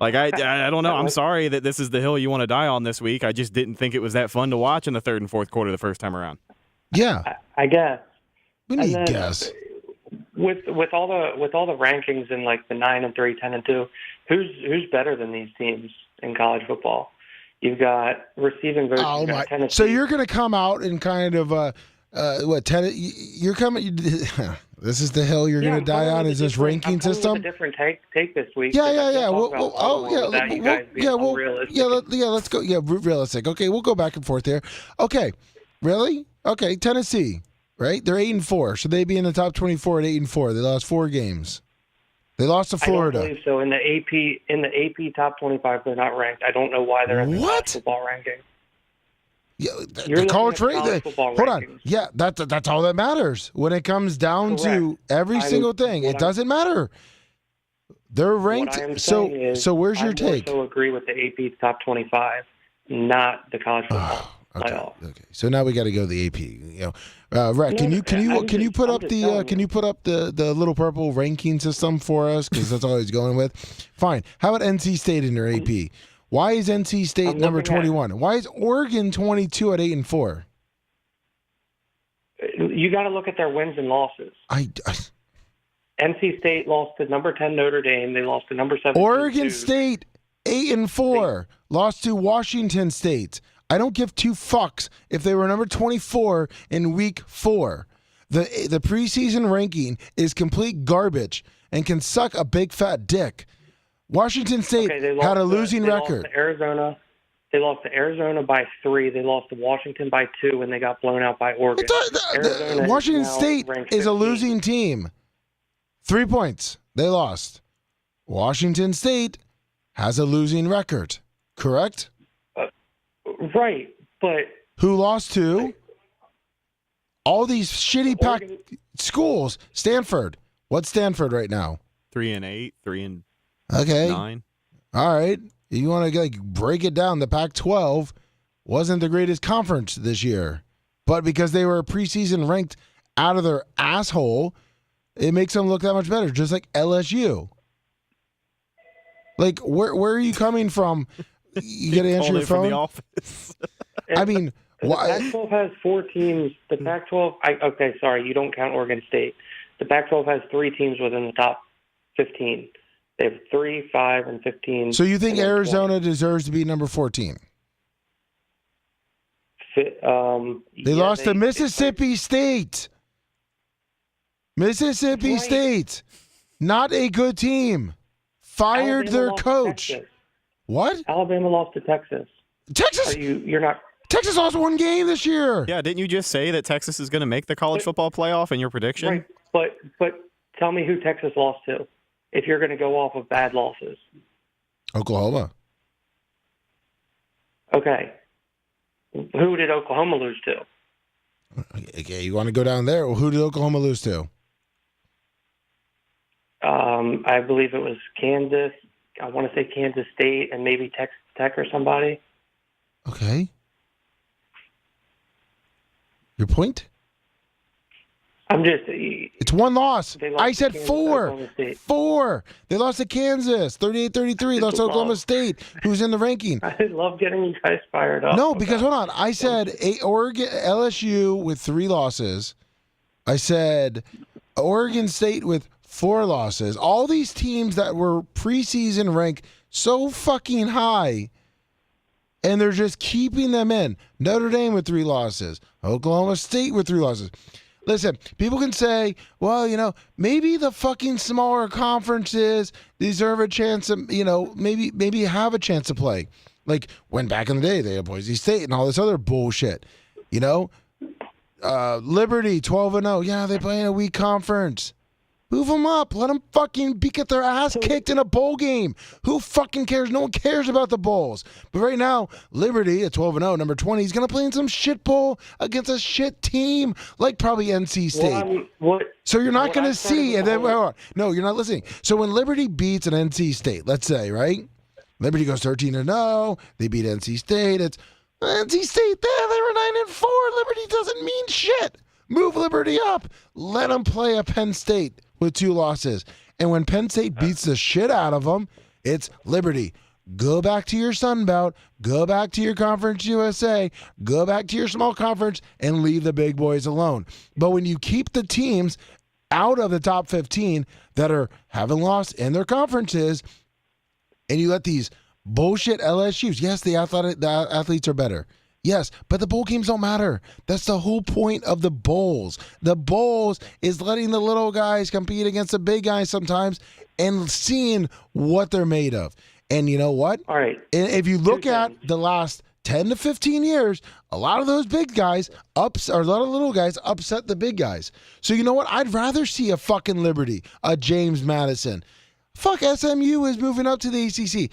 Like, I don't know. I'm sorry that this is the hill you want to die on this week. I just didn't think it was that fun to watch in the third and fourth quarter the first time around. Yeah. I guess. We need guess. With all the rankings in like the 9-3, 10-2, who's better than these teams in college football? You've got receiving votes. Oh my! Tennessee. So you're going to come out and kind of you're coming. This is the hill you're going to die on. Is this ranking system? With a different take this week. Yeah. Let's go. Yeah, realistic. Okay, we'll go back and forth here. Okay, really? Okay, Tennessee, right? They're 8-4. Should they be in the top 24 at 8-4? They lost 4 games. They lost to Florida. I don't believe so. In the AP top 25, they're not ranked. I don't know why they're in the college football ranking. Yeah, the college football hold rankings. on. Yeah, that's all that matters when it comes down to every single thing. It doesn't matter. They're ranked. So where's your take? I also agree with the AP top 25, not the college football playoff. Okay. So now we got to go to the AP. Rhett, can you put up the little purple ranking system for us, because that's all he's going with. Fine. How about NC State in your AP? Why is NC State number 21? Why is Oregon 22 at 8-4? You got to look at their wins and losses. NC State lost to number 10 Notre Dame. They lost to number 7. Oregon State 8-4 lost to Washington State. I don't give 2 fucks if they were number 24 in week 4. The preseason ranking is complete garbage and can suck a big fat dick. Washington State had a losing record. They lost to Arizona by 3. They lost to Washington by 2, and they got blown out by Oregon. Washington State is a losing team. 3 points. They lost. Washington State has a losing record. Correct? Right, but who lost to all these shitty pack schools? Stanford. What's Stanford right now? 3-8, 3-9. All right. You want to break it down? The Pac-12 wasn't the greatest conference this year, but because they were preseason ranked out of their asshole, it makes them look that much better. Just like LSU. Like, where are you coming from? You got to answer your phone. From the office. I mean, why? The Pac-12 has 4 teams. The Pac-12. Okay, sorry, you don't count Oregon State. The Pac-12 has 3 teams within the top 15. They have 3, 5, and 15. So you think Arizona deserves to be number 14? They lost to Mississippi State. Mississippi State, not a good team. Fired their coach. What? Alabama lost to Texas. Texas? You're not. Texas lost 1 game this year. Yeah, didn't you just say that Texas is going to make the college football playoff in your prediction? Right, but tell me who Texas lost to, if you're going to go off of bad losses. Oklahoma. Okay. Who did Oklahoma lose to? Okay, you want to go down there? Well, who did Oklahoma lose to? I believe it was Kansas. I want to say Kansas State and maybe Texas Tech or somebody. Okay. Your point? It's 1 loss. I said 4. 4. They lost to Kansas. 38-33. Lost to Oklahoma State, who's in the ranking. I love getting you guys fired up. No, because hold on. I said Oregon, LSU with 3 losses. I said Oregon State with 4 losses. All these teams that were preseason ranked so fucking high, and they're just keeping them in. Notre Dame with 3 losses. Oklahoma State with 3 losses. Listen, people can say, well, maybe the fucking smaller conferences deserve a chance to, maybe have a chance to play. Like when back in the day they had Boise State and all this other bullshit. Liberty 12-0. Yeah, they play in a weak conference. Move them up. Let them fucking get their ass kicked in a bowl game. Who fucking cares? No one cares about the bowls. But right now, Liberty at 12-0, number 20, is going to play in some shit bowl against a shit team like probably NC State. So you're not going to see. And then, no, you're not listening. So when Liberty beats an NC State, let's say, right? Liberty goes 13-0. They beat NC State. It's NC State. They were 9-4. Liberty doesn't mean shit. Move Liberty up. Let them play a Penn State with 2 losses. And when Penn State beats the shit out of them, it's Liberty. Go back to your Sun Belt. Go back to your Conference USA. Go back to your small conference and leave the big boys alone. But when you keep the teams out of the top 15 that haven't lost in their conferences, and you let these bullshit LSUs, yes, the athletes are better. Yes, but the bowl games don't matter. That's the whole point of the bowls. The bowls is letting the little guys compete against the big guys sometimes and seeing what they're made of. And you know what? All right. If you look at the last 10 to 15 years, a lot of those big guys a lot of little guys upset the big guys. So you know what? I'd rather see a fucking Liberty, a James Madison. Fuck, SMU is moving up to the ACC.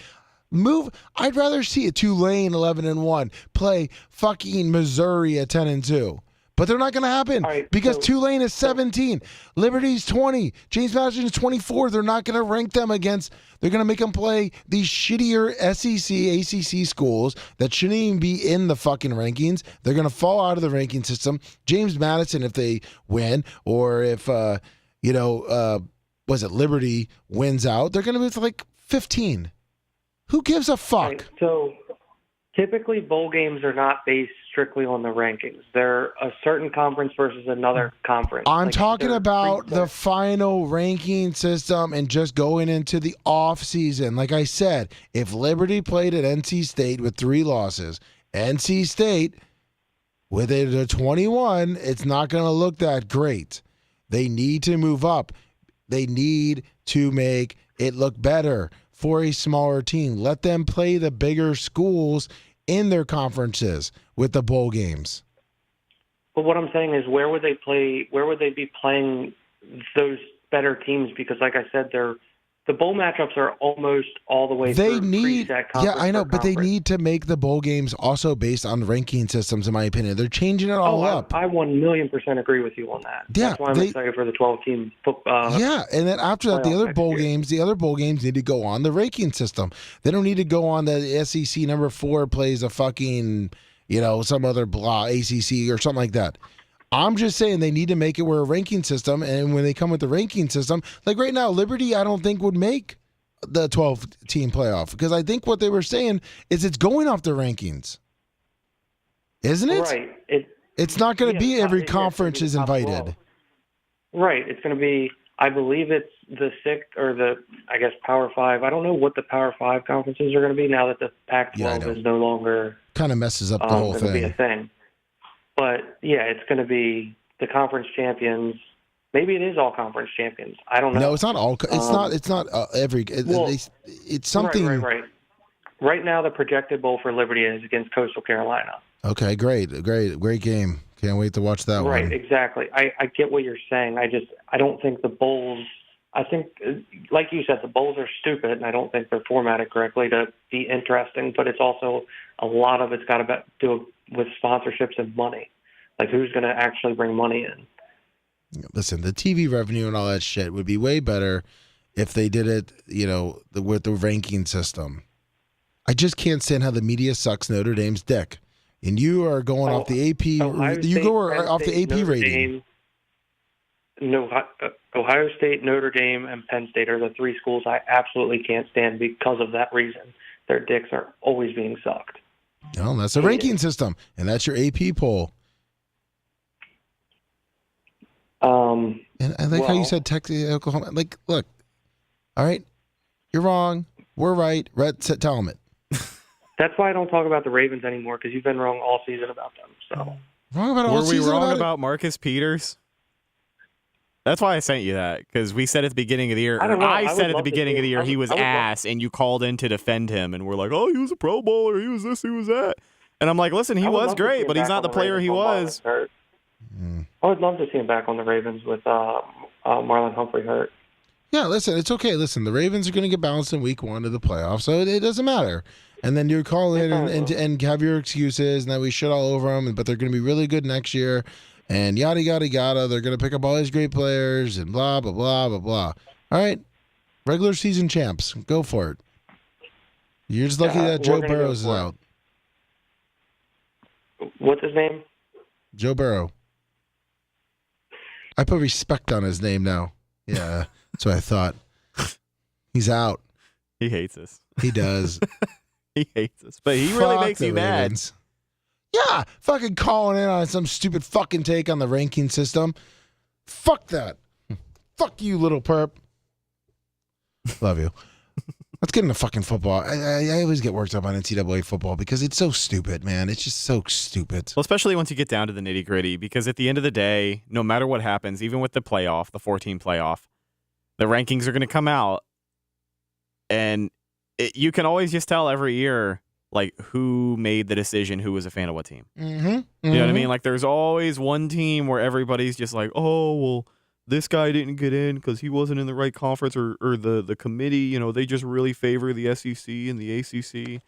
I'd rather see a Tulane 11-1 play fucking Missouri at 10-2. But they're not going to happen because Tulane is 17, Liberty's 20, James Madison is 24. They're not going to rank them against. They're going to make them play these shittier SEC, ACC schools that shouldn't even be in the fucking rankings. They're going to fall out of the ranking system. James Madison, if they win, or if Liberty wins out, they're going to be like 15. Who gives a fuck? Right, so typically bowl games are not based strictly on the rankings. They're a certain conference versus another conference. I'm talking about the final ranking system and just going into the off season. Like I said, if Liberty played at NC State with 3 losses, NC State With a 21, it's not going to look that great. They need to move up. They need to make it look better for a smaller team. Let them play the bigger schools in their conferences with the bowl games. But what I'm saying is, where would they play? Where would they be playing those better teams? Because, like I said, the bowl matchups are almost all the way They through need, preset yeah, conference I know, per but they conference. need to make the bowl games also based on ranking systems, in my opinion. They're changing it all up. I 1,000,000% agree with you on that. Yeah, That's why I'm excited for the 12-team yeah, and then after that, the playoff other next bowl year. games, need to go on the ranking system. They don't need to go on the SEC number 4 plays a fucking, some other blah ACC or something like that. I'm just saying they need to make it where a ranking system, and when they come with the ranking system, like right now, Liberty, I don't think would make the 12-team playoff, because I think what they were saying is it's going off the rankings, isn't it? Right. It's not going to be every it's conference gonna be is the top invited. 12. Right. It's going to be, I believe it's the sixth or the, I guess, Power 5. I don't know what the Power 5 conferences are going to be now that the Pac-12 is no longer Kind of messes up the whole going to be a thing. thing. But, yeah, it's going to be the conference champions. Maybe it is all conference champions. I don't know. No, it's not all. It's not every. It's something. Right. Right now, the projected bowl for Liberty is against Coastal Carolina. Okay, great game. Can't wait to watch that one. Right, exactly. I get what you're saying. I don't think the bowls. I think, like you said, the bowls are stupid, and I don't think they're formatted correctly to be interesting. But it's also a lot of it's got to do with sponsorships and money. Like, who's going to actually bring money in? Listen, the TV revenue and all that shit would be way better if they did it, with the ranking system. I just can't stand how the media sucks Notre Dame's dick. And you are going off the AP. You go off the AP Notre rating. Ohio State, Notre Dame, and Penn State are the 3 schools I absolutely can't stand because of that reason. Their dicks are always being sucked. No, that's a ranking system, and that's your AP poll. And I like how you said Texas, Oklahoma. Like, look, all right, you're wrong. We're right. Rhett, tell them it. That's why I don't talk about the Ravens anymore, because you've been wrong all season about them. So Wrong about all Were we season wrong about about Marcus Peters? That's why I sent you that, because we said at the beginning of the year, I don't know. I I said would at the love to beginning see of the him. year I he was would love- ass, and you called in to defend him, and we're like, oh, he was a Pro Bowler, he was this, he was that. And I'm like, listen, he I would was love to see great, him but he's back not on the player Ravens he when was. Marlon's hurt. I would love to see him back on the Ravens with Marlon Humphrey hurt. Yeah, listen, it's okay. Listen, the Ravens are going to get bounced in week 1 of the playoffs, so it doesn't matter. And then you call in and have your excuses, and then we shit all over them, but they're going to be really good next year, and yada, yada, yada. They're going to pick up all these great players, and blah, blah, blah, blah, blah. All right, regular season champs, go for it. You're just lucky that Joe Burrow is out. What's his name? Joe Burrow. I put respect on his name now. Yeah, that's what I thought. He's out. He hates us. He does. He hates us. But he really Fuck makes the you mad. Ravens. Yeah, fucking calling in on some stupid fucking take on the ranking system. Fuck that. Fuck you, little perp. Love you. Let's get into fucking football. I always get worked up on NCAA football because it's so stupid, man. It's just so stupid. Well, especially once you get down to the nitty gritty, because at the end of the day, no matter what happens, even with the playoff, the 14 playoff, the rankings are going to come out, and you can always just tell every year, like, who made the decision, who was a fan of what team. Mm-hmm. You know what I mean? Like, there's always one team where everybody's just like, oh, well, this guy didn't get in because he wasn't in the right conference, or the committee, they just really favor the SEC and the ACC.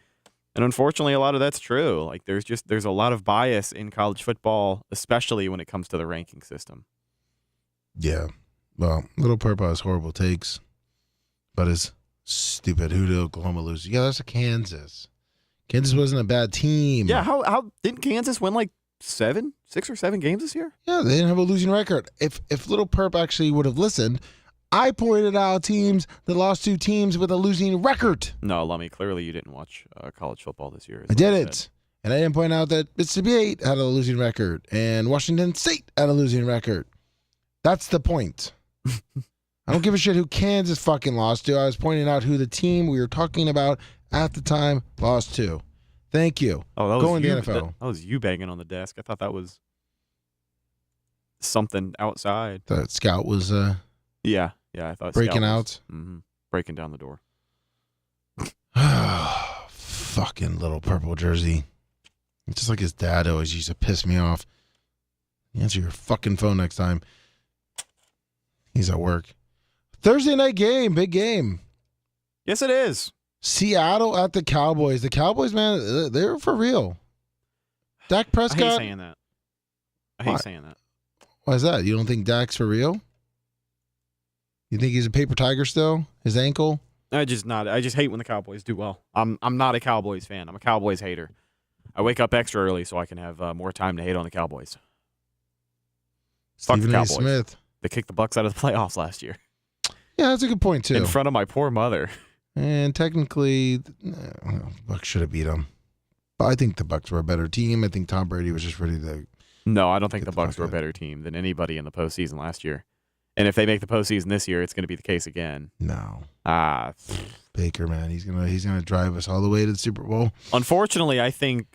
And unfortunately, a lot of that's true. Like, there's a lot of bias in college football, especially when it comes to the ranking system. Yeah. Well, Little Purple has horrible takes, but it's stupid. Who did Oklahoma lose? Yeah, that's a Kansas. Kansas wasn't a bad team. Yeah, how didn't Kansas win like 6 or 7 games this year? Yeah, they didn't have a losing record. If Little Perp actually would have listened, I pointed out teams that lost to teams with a losing record. No, Lummy, clearly you didn't watch college football this year. I did it. And I didn't point out that Mississippi State had a losing record and Washington State had a losing record. That's the point. I don't give a shit who Kansas fucking lost to. I was pointing out who the team we were talking about at the time lost to. Thank you. Oh, that was Going to you, the NFL. That was you banging on the desk. I thought that was something outside. The scout was Yeah, I thought breaking Scout out. was, breaking down the door. Fucking little purple jersey. Just like his dad always used to piss me off. Answer your fucking phone next time. He's at work. Thursday night game, big game. Yes, it is. Seattle at the Cowboys. The Cowboys, man, they're for real. Dak Prescott. I hate saying that. Why? Why is that? You don't think Dak's for real? You think he's a paper tiger still? His ankle? I just hate when the Cowboys do well. I'm not a Cowboys fan. I'm a Cowboys hater. I wake up extra early so I can have more time to hate on the Cowboys. Fuck the Stephen A. Cowboys. Smith. They kicked the Bucks out of the playoffs last year. Yeah, that's a good point, too. In front of my poor mother. And technically, the Bucks should have beat them. But I think the Bucks were a better team. I think Tom Brady was just ready to... No, I don't think the Bucks were a better team than anybody in the postseason last year. And if they make the postseason this year, it's going to be the case again. No. Baker, man, he's gonna drive us all the way to the Super Bowl. Unfortunately, I think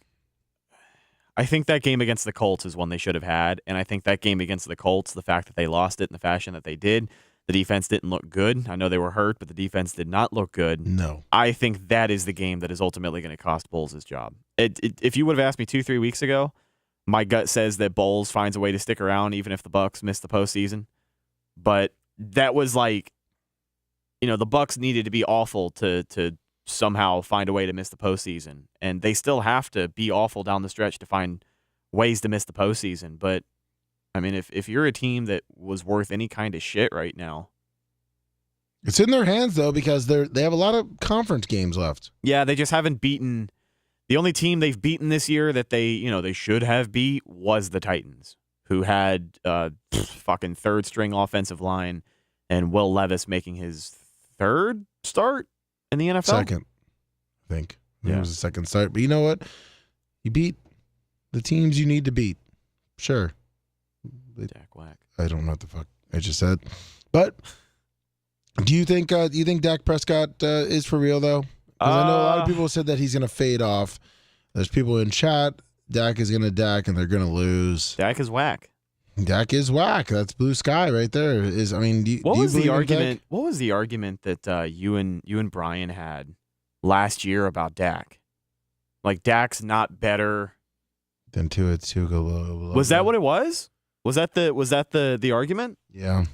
that game against the Colts is one they should have had, and I think that game against the Colts, the fact that they lost it in the fashion that they did, the defense didn't look good. I know they were hurt, but the defense did not look good. No. I think that is the game that is ultimately going to cost Bowles his job. If you would have asked me 2-3 weeks ago, my gut says that Bowles finds a way to stick around even if the Bucks miss the postseason. But that was like, the Bucks needed to be awful to somehow find a way to miss the postseason. And they still have to be awful down the stretch to find ways to miss the postseason. But, I mean, if you're a team that was worth any kind of shit right now. It's in their hands, though, because they have a lot of conference games left. Yeah, they just haven't beaten. The only team they've beaten this year that they should have beat was the Titans, who had fucking third-string offensive line and Will Levis making his third start in the NFL? Second, I think. It was a second start. But you know what? You beat the teams you need to beat. Sure. Dak whack. I don't know what the fuck I just said. But do you think Dak Prescott is for real, though? Because I know a lot of people said that he's going to fade off. There's people in chat. Dak is going to Dak, and they're going to lose. Dak is whack. Dak is whack. That's blue sky right there. What was the argument that you and Brian had last year about Dak? Like Dak's not better than Tua Tagovailoa. Was that what it was? Was that the argument? Yeah.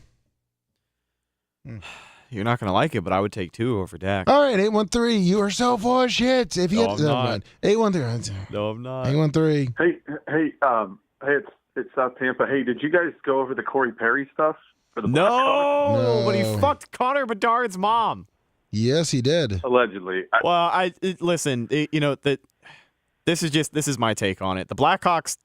You're not going to like it, but I would take Tua over Dak. All right, 813. You are so full of shit. If you I'm not. 813. No, I'm not. 813. Hey, it's South Tampa. Hey, did you guys go over the Corey Perry stuff for the Blackhawks? No, but he fucked Connor Bedard's mom. Yes, he did. Allegedly. Listen. This is my take on it. The Blackhawks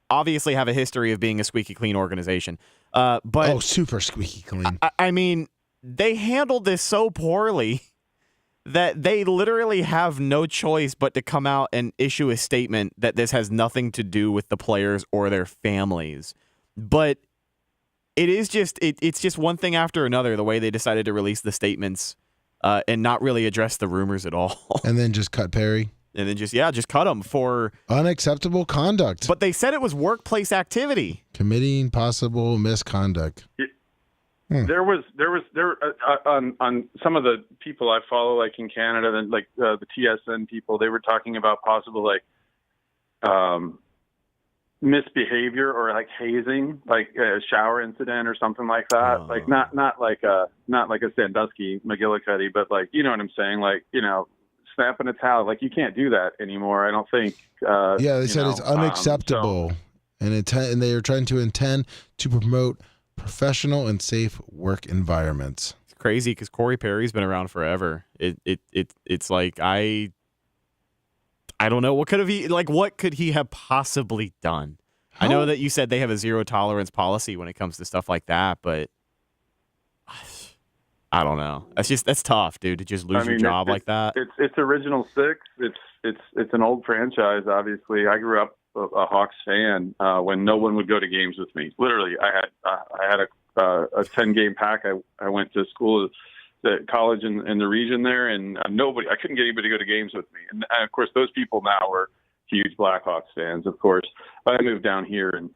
obviously have a history of being a squeaky clean organization. But super squeaky clean. I mean, they handled this so poorly that they literally have no choice but to come out and issue a statement that this has nothing to do with the players or their families. But it is it's just one thing after another, the way they decided to release the statements and not really address the rumors at all. And then just cut Perry. And then just cut him for unacceptable conduct. But they said it was workplace activity. Committing possible misconduct. There on some of the people I follow, like in Canada, and like the TSN people, they were talking about possible misbehavior or like hazing, like a shower incident or something like that. Oh. Like not like a Sandusky McGillicuddy, but like, you know what I'm saying? Like, snapping a towel. Like, you can't do that anymore, I don't think. They said it's unacceptable. And they are trying to intend to promote professional and safe work environments. It's crazy because Corey Perry's been around forever. It's like I don't know what could he have possibly done? I know that you said they have a zero tolerance policy when it comes to stuff like that, but I don't know. That's tough, dude, to just lose your job like that. It's Original Six. It's an old franchise. Obviously, I grew up a Hawks fan when no one would go to games with me. Literally, I had a 10-game pack. I went to school the college in the region there, and I couldn't get anybody to go to games with me. And of course, those people now are huge Blackhawks fans, of course. But I moved down here and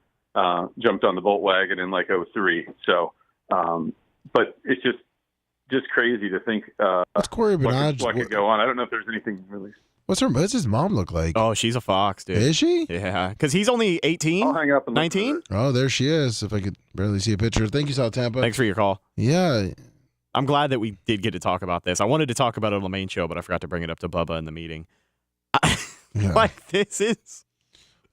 jumped on the Volkswagen in like '03. So, but it's just crazy to think What's Corey what Benaj? could go on. I don't know if there's anything really. What's his mom look like? Oh, she's a fox, dude. Is she? Yeah, because he's only 18, I'll hang up and look 19. for her. Oh, there she is. If I could barely see a picture. Thank you, South Tampa. Thanks for your call. Yeah. I'm glad that we did get to talk about this. I wanted to talk about it on the main show, but I forgot to bring it up to Bubba in the meeting. Yeah. Like, this is...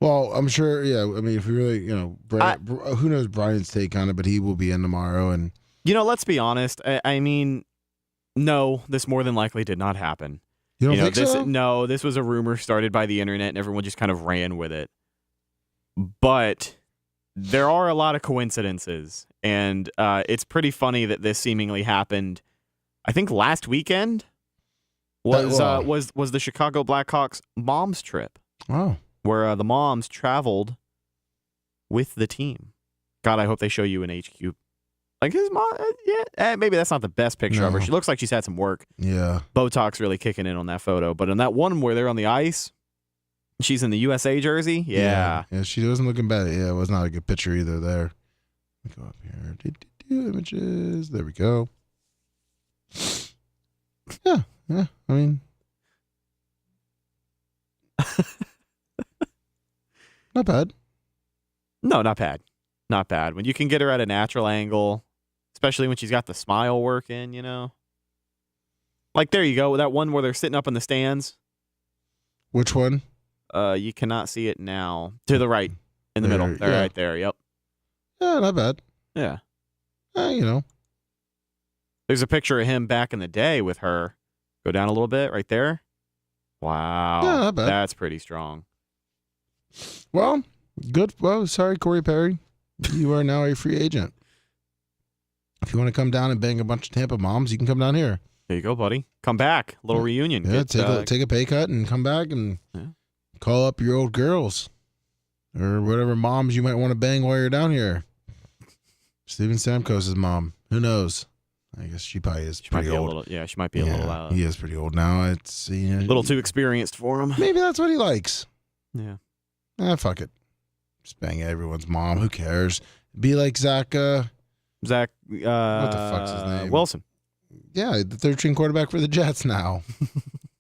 Well, I'm sure. Yeah. I mean, if we really, who knows Brian's take on it, but he will be in tomorrow. And let's be honest. I mean, no, this more than likely did not happen. you don't think this, so? No, this was a rumor started by the internet, and everyone just kind of ran with it. But there are a lot of coincidences, and it's pretty funny that this seemingly happened. I think last weekend was the Chicago Blackhawks moms trip, Oh. where the moms traveled with the team. God, I hope they show you an HQ. Like his mom, maybe that's not the best picture of her. No. She looks like she's had some work. Yeah. Botox really kicking in on that photo. But in that one where they're on the ice, she's in the USA jersey. Yeah. Yeah. She wasn't looking bad. Yeah, it was not a good picture either there. Let me go up here. Images. There we go. Yeah. Yeah. I mean, not bad. No, not bad. Not bad. When you can get her at a natural angle, especially when she's got the smile working, Like, there you go. That one where they're sitting up in the stands. Which one? You cannot see it now. To the right. In the middle. They're right there. Yep. Yeah, not bad. Yeah. There's a picture of him back in the day with her. Go down a little bit right there. Wow. Yeah, not bad. That's pretty strong. Well, good. Well, sorry, Corey Perry. You are now a free agent. If you want to come down and bang a bunch of Tampa moms, you can come down here. There you go, buddy. Come back. Little reunion. Yeah, take a pay cut and come back and call up your old girls or whatever moms you might want to bang while you're down here. Steven Stamkos' mom. Who knows? I guess she probably is pretty old. She might be a little out. He is pretty old now. It's a little too experienced for him. Maybe that's what he likes. Yeah. Fuck it. Just bang everyone's mom. Who cares? Be like Zach. What the fuck's his name? Wilson. Yeah, the third string quarterback for the Jets now.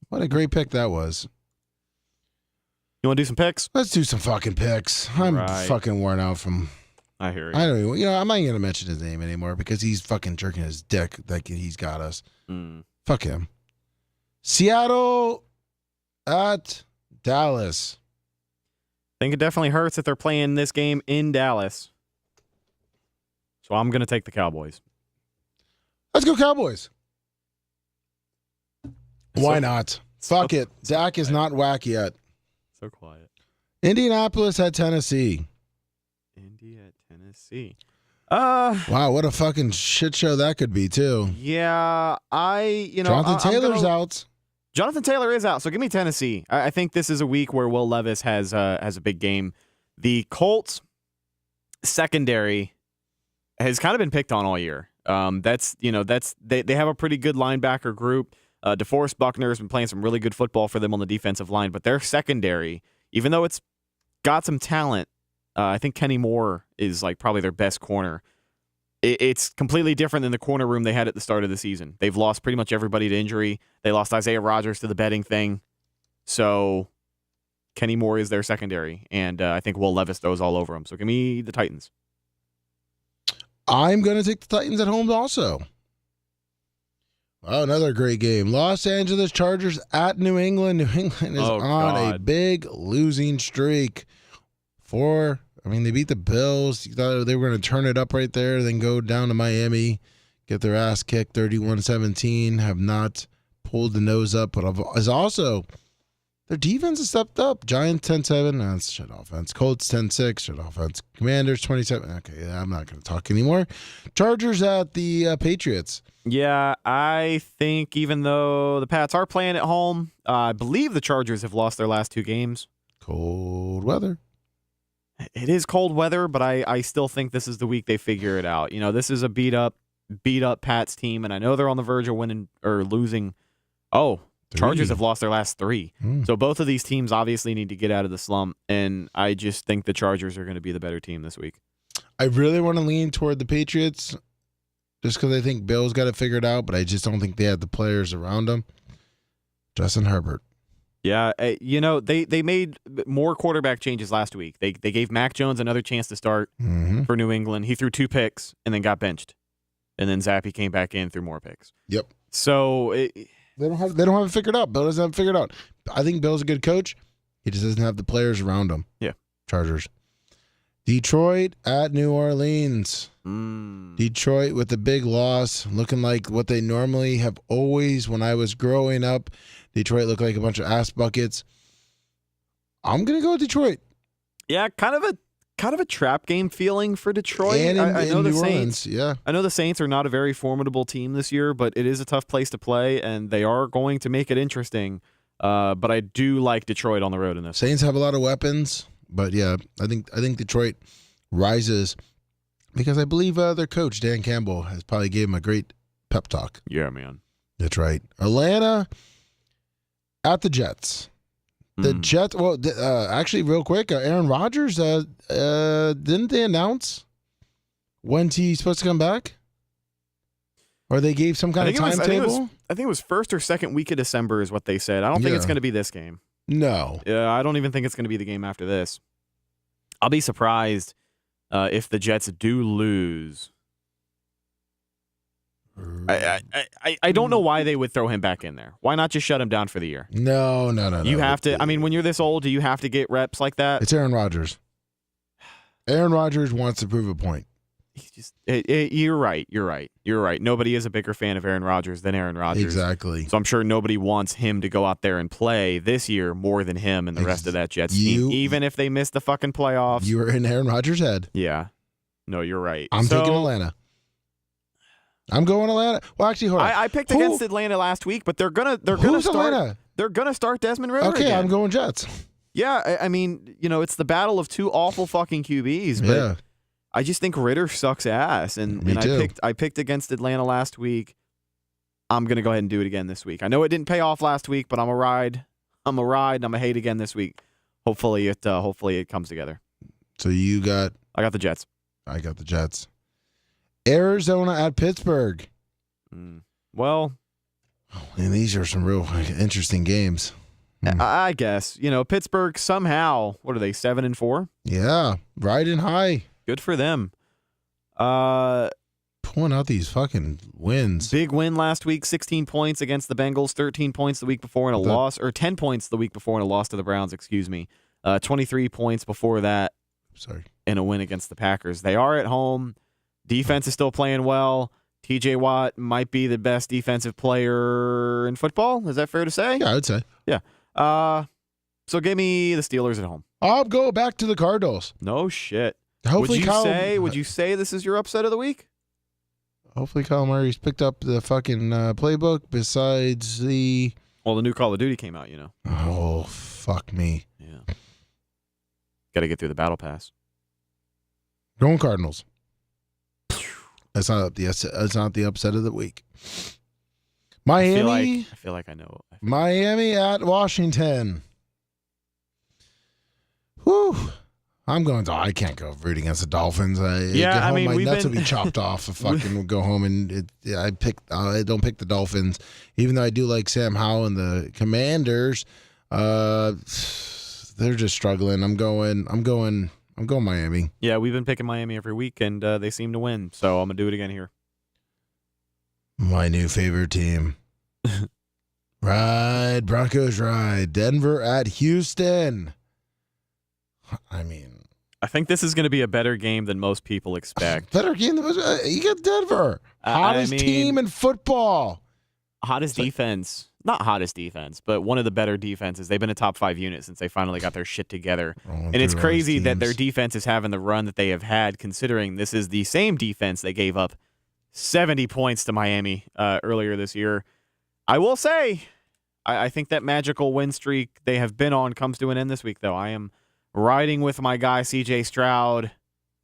What a great pick that was. You want to do some picks? Let's do some fucking picks. I'm fucking worn out from. I hear you. I don't even. I'm not even gonna mention his name anymore because he's fucking jerking his dick like he's got us. Fuck him. Seattle at Dallas. I think it definitely hurts that they're playing this game in Dallas. So I'm gonna take the Cowboys. Let's go Cowboys. Why not? Fuck it. Zach is not whack yet. So quiet. Indianapolis at Tennessee. Indy at Tennessee. Wow, what a fucking shit show that could be too. Yeah, Jonathan Taylor's out. Jonathan Taylor is out, so give me Tennessee. I think this is a week where Will Levis has a big game. The Colts secondary has kind of been picked on all year. They have a pretty good linebacker group. DeForest Buckner has been playing some really good football for them on the defensive line, but their secondary, even though it's got some talent, I think Kenny Moore is like probably their best corner. It's completely different than the corner room they had at the start of the season. They've lost pretty much everybody to injury. They lost Isaiah Rodgers to the betting thing. So Kenny Moore is their secondary, and I think Will Levis throws all over them. So give me the Titans. I'm going to take the Titans at home also. Oh, another great game. Los Angeles Chargers at New England. New England is on a big losing streak. They beat the Bills. You thought they were going to turn it up right there, then go down to Miami, get their ass kicked 31-17, have not pulled the nose up, but is also their defense has stepped up. Giants 10-7, that's shit offense. Colts 10-6, shit offense. Commanders 27. Okay, I'm not going to talk anymore. Chargers at the Patriots. Yeah, I think even though the Pats are playing at home, I believe the Chargers have lost their last two games. Cold weather. It is cold weather, but I still think this is the week they figure it out. This is a beat-up beat up Pat's team, and I know they're on the verge of winning or losing. Oh, Chargers have lost their last 3. So both of these teams obviously need to get out of the slump, and I just think the Chargers are going to be the better team this week. I really want to lean toward the Patriots just because I think Bill's got it figured out, but I just don't think they have the players around them. Justin Herbert. Yeah, they made more quarterback changes last week. They gave Mac Jones another chance to start for New England. He threw 2 picks and then got benched, and then Zappe came back in, threw more picks. Yep. So they don't have it figured out. Bill doesn't have it figured out. I think Bill's a good coach. He just doesn't have the players around him. Yeah. Chargers. Detroit at New Orleans. Detroit with a big loss, looking like what they normally have always. When I was growing up, Detroit looked like a bunch of ass buckets. I'm gonna go with Detroit. Yeah, kind of a trap game feeling for Detroit. And I know in the New Saints. Orleans, yeah. I know the Saints are not a very formidable team this year, but it is a tough place to play, and they are going to make it interesting. But I do like Detroit on the road in this. Saints have a lot of weapons, but yeah, I think Detroit rises because I believe their coach Dan Campbell has probably gave him a great pep talk. Yeah, man. That's right. Atlanta at the Jets. The Jets. Well, actually, real quick, Aaron Rodgers. Didn't they announce when he's supposed to come back? Or they gave some kind of timetable? I think it was first or second week of December is what they said. I don't think it's going to be this game. No. I don't even think it's going to be the game after this. I'll be surprised if the Jets do lose. I don't know why they would throw him back in there. Why not just shut him down for the year? No. You have to. I mean, when you're this old, do you have to get reps like that? It's Aaron Rodgers. Aaron Rodgers wants to prove a point. He's just. You're right. Nobody is a bigger fan of Aaron Rodgers than Aaron Rodgers. Exactly. So I'm sure nobody wants him to go out there and play this year more than him and the rest of that Jets team, even if they miss the fucking playoffs. You were in Aaron Rodgers' head. Yeah. No, you're right. I'm taking Atlanta. I'm going Atlanta. Well, actually, hold on. I picked against Atlanta last week, but they're gonna start. Atlanta? They're gonna start Desmond Ridder. Okay, again. I'm going Jets. Yeah, I mean, it's the battle of 2 awful fucking QBs, but Yeah. I just think Ridder sucks ass, and I picked against Atlanta last week. I'm gonna go ahead and do it again this week. I know it didn't pay off last week, but I'm a ride. I'm a hate again this week. Hopefully it comes together. So I got the Jets. I got the Jets. Arizona at Pittsburgh. Well, and these are some real interesting games. I guess Pittsburgh somehow. What are they? 7-4. Yeah, riding high. Good for them. Pulling out these fucking wins. Big win last week, 16 points against the Bengals, 13 points the week before in a loss, or 10 points the week before in a loss to the Browns, 23 points before that in a win against the Packers. They are at home. Defense is still playing well. TJ Watt might be the best defensive player in football. Is that fair to say? Yeah, I would say. Yeah. So give me the Steelers at home. I'll go back to the Cardinals. No shit. Hopefully, would you say this is your upset of the week? Hopefully, Kyle Murray's picked up the fucking playbook. Besides the new Call of Duty came out. Oh, fuck me. Yeah. Got to get through the battle pass. Going Cardinals. That's not the upset of the week. Miami. I feel like I know. Miami at Washington. Whew. I'm going. I can't go root against the Dolphins. My nuts will be chopped off if I fucking go home and I don't pick the Dolphins, even though I do like Sam Howell and the Commanders. They're just struggling. I'm going Miami. Yeah, we've been picking Miami every week, and they seem to win. So I'm gonna do it again here. My new favorite team. Ride, Broncos ride. Denver at Houston. I think this is going to be a better game than most people expect. Better game than most. You get Denver. Hottest team in football. Hottest defense. Not hottest defense, but one of the better defenses. They've been a top 5 unit since they finally got their shit together. And it's crazy that their defense is having the run that they have had, considering this is the same defense they gave up 70 points to Miami earlier this year. I will say, I think that magical win streak they have been on comes to an end this week, though. I am riding with my guy C.J. Stroud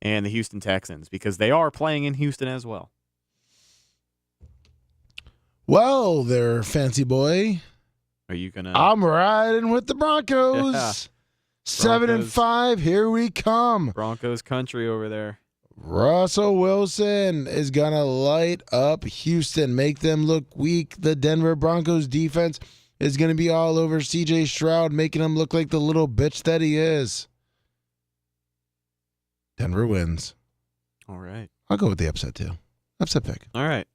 and the Houston Texans because they are playing in Houston as well. Well, there, fancy boy. Are you gonna? I'm riding with the Broncos. Yeah. 7-5. Here we come. Broncos country over there. Russell Wilson is going to light up Houston, make them look weak. The Denver Broncos defense is going to be all over C.J. Stroud, making him look like the little bitch that he is. Denver wins. All right. I'll go with the upset, too. Upset pick. All right.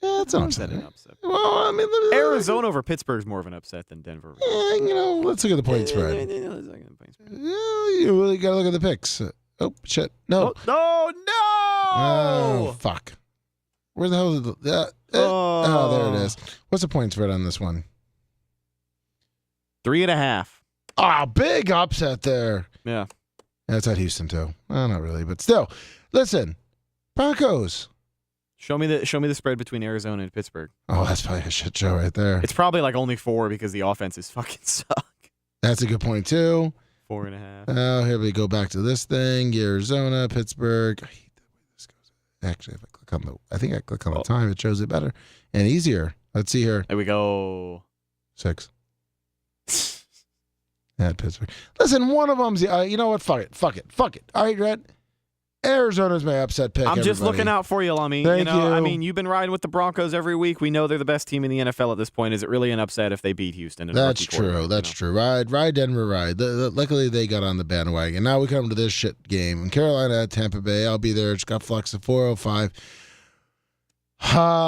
Yeah, it's an upset. An upset. Well, I mean, Arizona over Pittsburgh is more of an upset than Denver. Let's look at the point spread. You really got to look at the picks. Oh, shit. No. Oh, no! Oh, fuck. Where the hell is it? Oh, there it is. What's the point spread on this one? 3.5. Oh, big upset there. Yeah. That's at Houston, too. Well, not really, but still. Listen, Broncos. Show me the spread between Arizona and Pittsburgh. Oh, that's probably a shit show right there. It's probably like only 4 because the offenses fucking suck. That's a good point, too. 4.5. Oh, here we go back to this thing. Arizona, Pittsburgh. I hate the way this goes. Actually, if I click on I click on the time, it shows it better and easier. Let's see here. There we go. 6. At Pittsburgh. Listen, one of them's, you know what? Fuck it. All right, Rhett. Arizona's my upset pick. I'm just looking out for you, Lummy. Thank you. I mean, you've been riding with the Broncos every week. We know they're the best team in the NFL at this point. Is it really an upset if they beat Houston? That's true. That's true. Ride Denver, ride. Luckily, they got on the bandwagon. Now we come to this shit game. In Carolina at Tampa Bay, I'll be there. It's got flex at 4:05.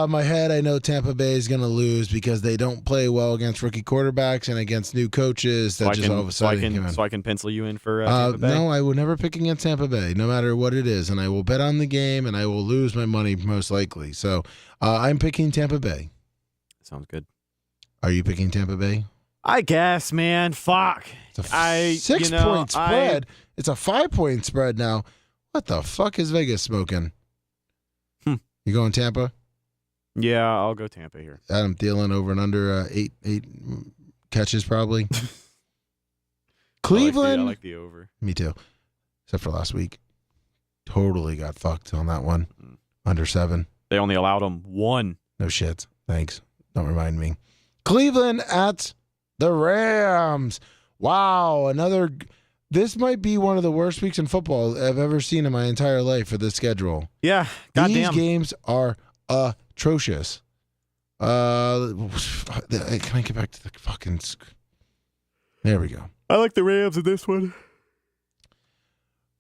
My head, I know Tampa Bay is going to lose because they don't play well against rookie quarterbacks and against new coaches. That all of a sudden so I can pencil you in for Tampa Bay? No, I will never pick against Tampa Bay, no matter what it is. And I will bet on the game, and I will lose my money most likely. So I'm picking Tampa Bay. Sounds good. Are you picking Tampa Bay? I guess, man. Fuck. It's a 6-point spread. It's a 5-point spread now. What the fuck is Vegas smoking? You going Tampa? Yeah, I'll go Tampa here. Adam Thielen over and under 8 catches probably. Cleveland. I like the over. Me too. Except for last week. Totally got fucked on that one. Under 7. They only allowed them 1. No shit. Thanks. Don't remind me. Cleveland at the Rams. Wow. This might be one of the worst weeks in football I've ever seen in my entire life for this schedule. Yeah. Goddamn. These games are atrocious. Can I get back to the fucking... There we go. I like the Rams in this one.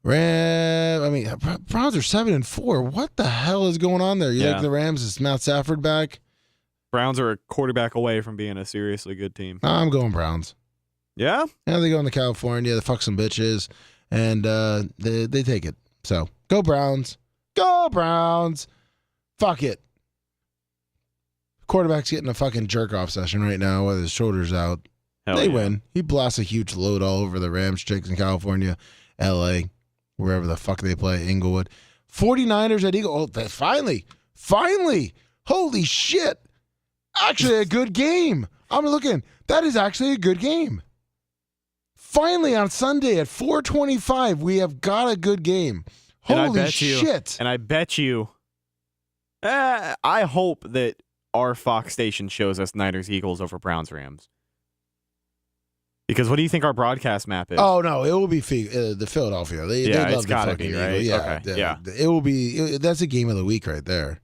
Browns are 7-4. What the hell is going on there? You like the Rams? Is Matt Stafford back? Browns are a quarterback away from being a seriously good team. I'm going Browns. Yeah? Yeah, they go into California. They fuck some bitches, and they take it. So, go Browns. Go Browns. Fuck it. Quarterback's getting a fucking jerk-off session right now with his shoulders out. They win. He blasts a huge load all over the Rams chicks in California, L.A., wherever the fuck they play, Inglewood. 49ers at Eagle. Oh, finally. Holy shit. Actually a good game. I'm looking. That is actually a good game. Finally on Sunday at 4:25, we have got a good game. Holy shit. And I bet you, I hope that our Fox station shows us Niners Eagles over Browns Rams. Because what do you think our broadcast map is? Oh, no, it will be the Philadelphia. They love it's got to be, right? Yeah, okay. It will be. That's a game of the week right there.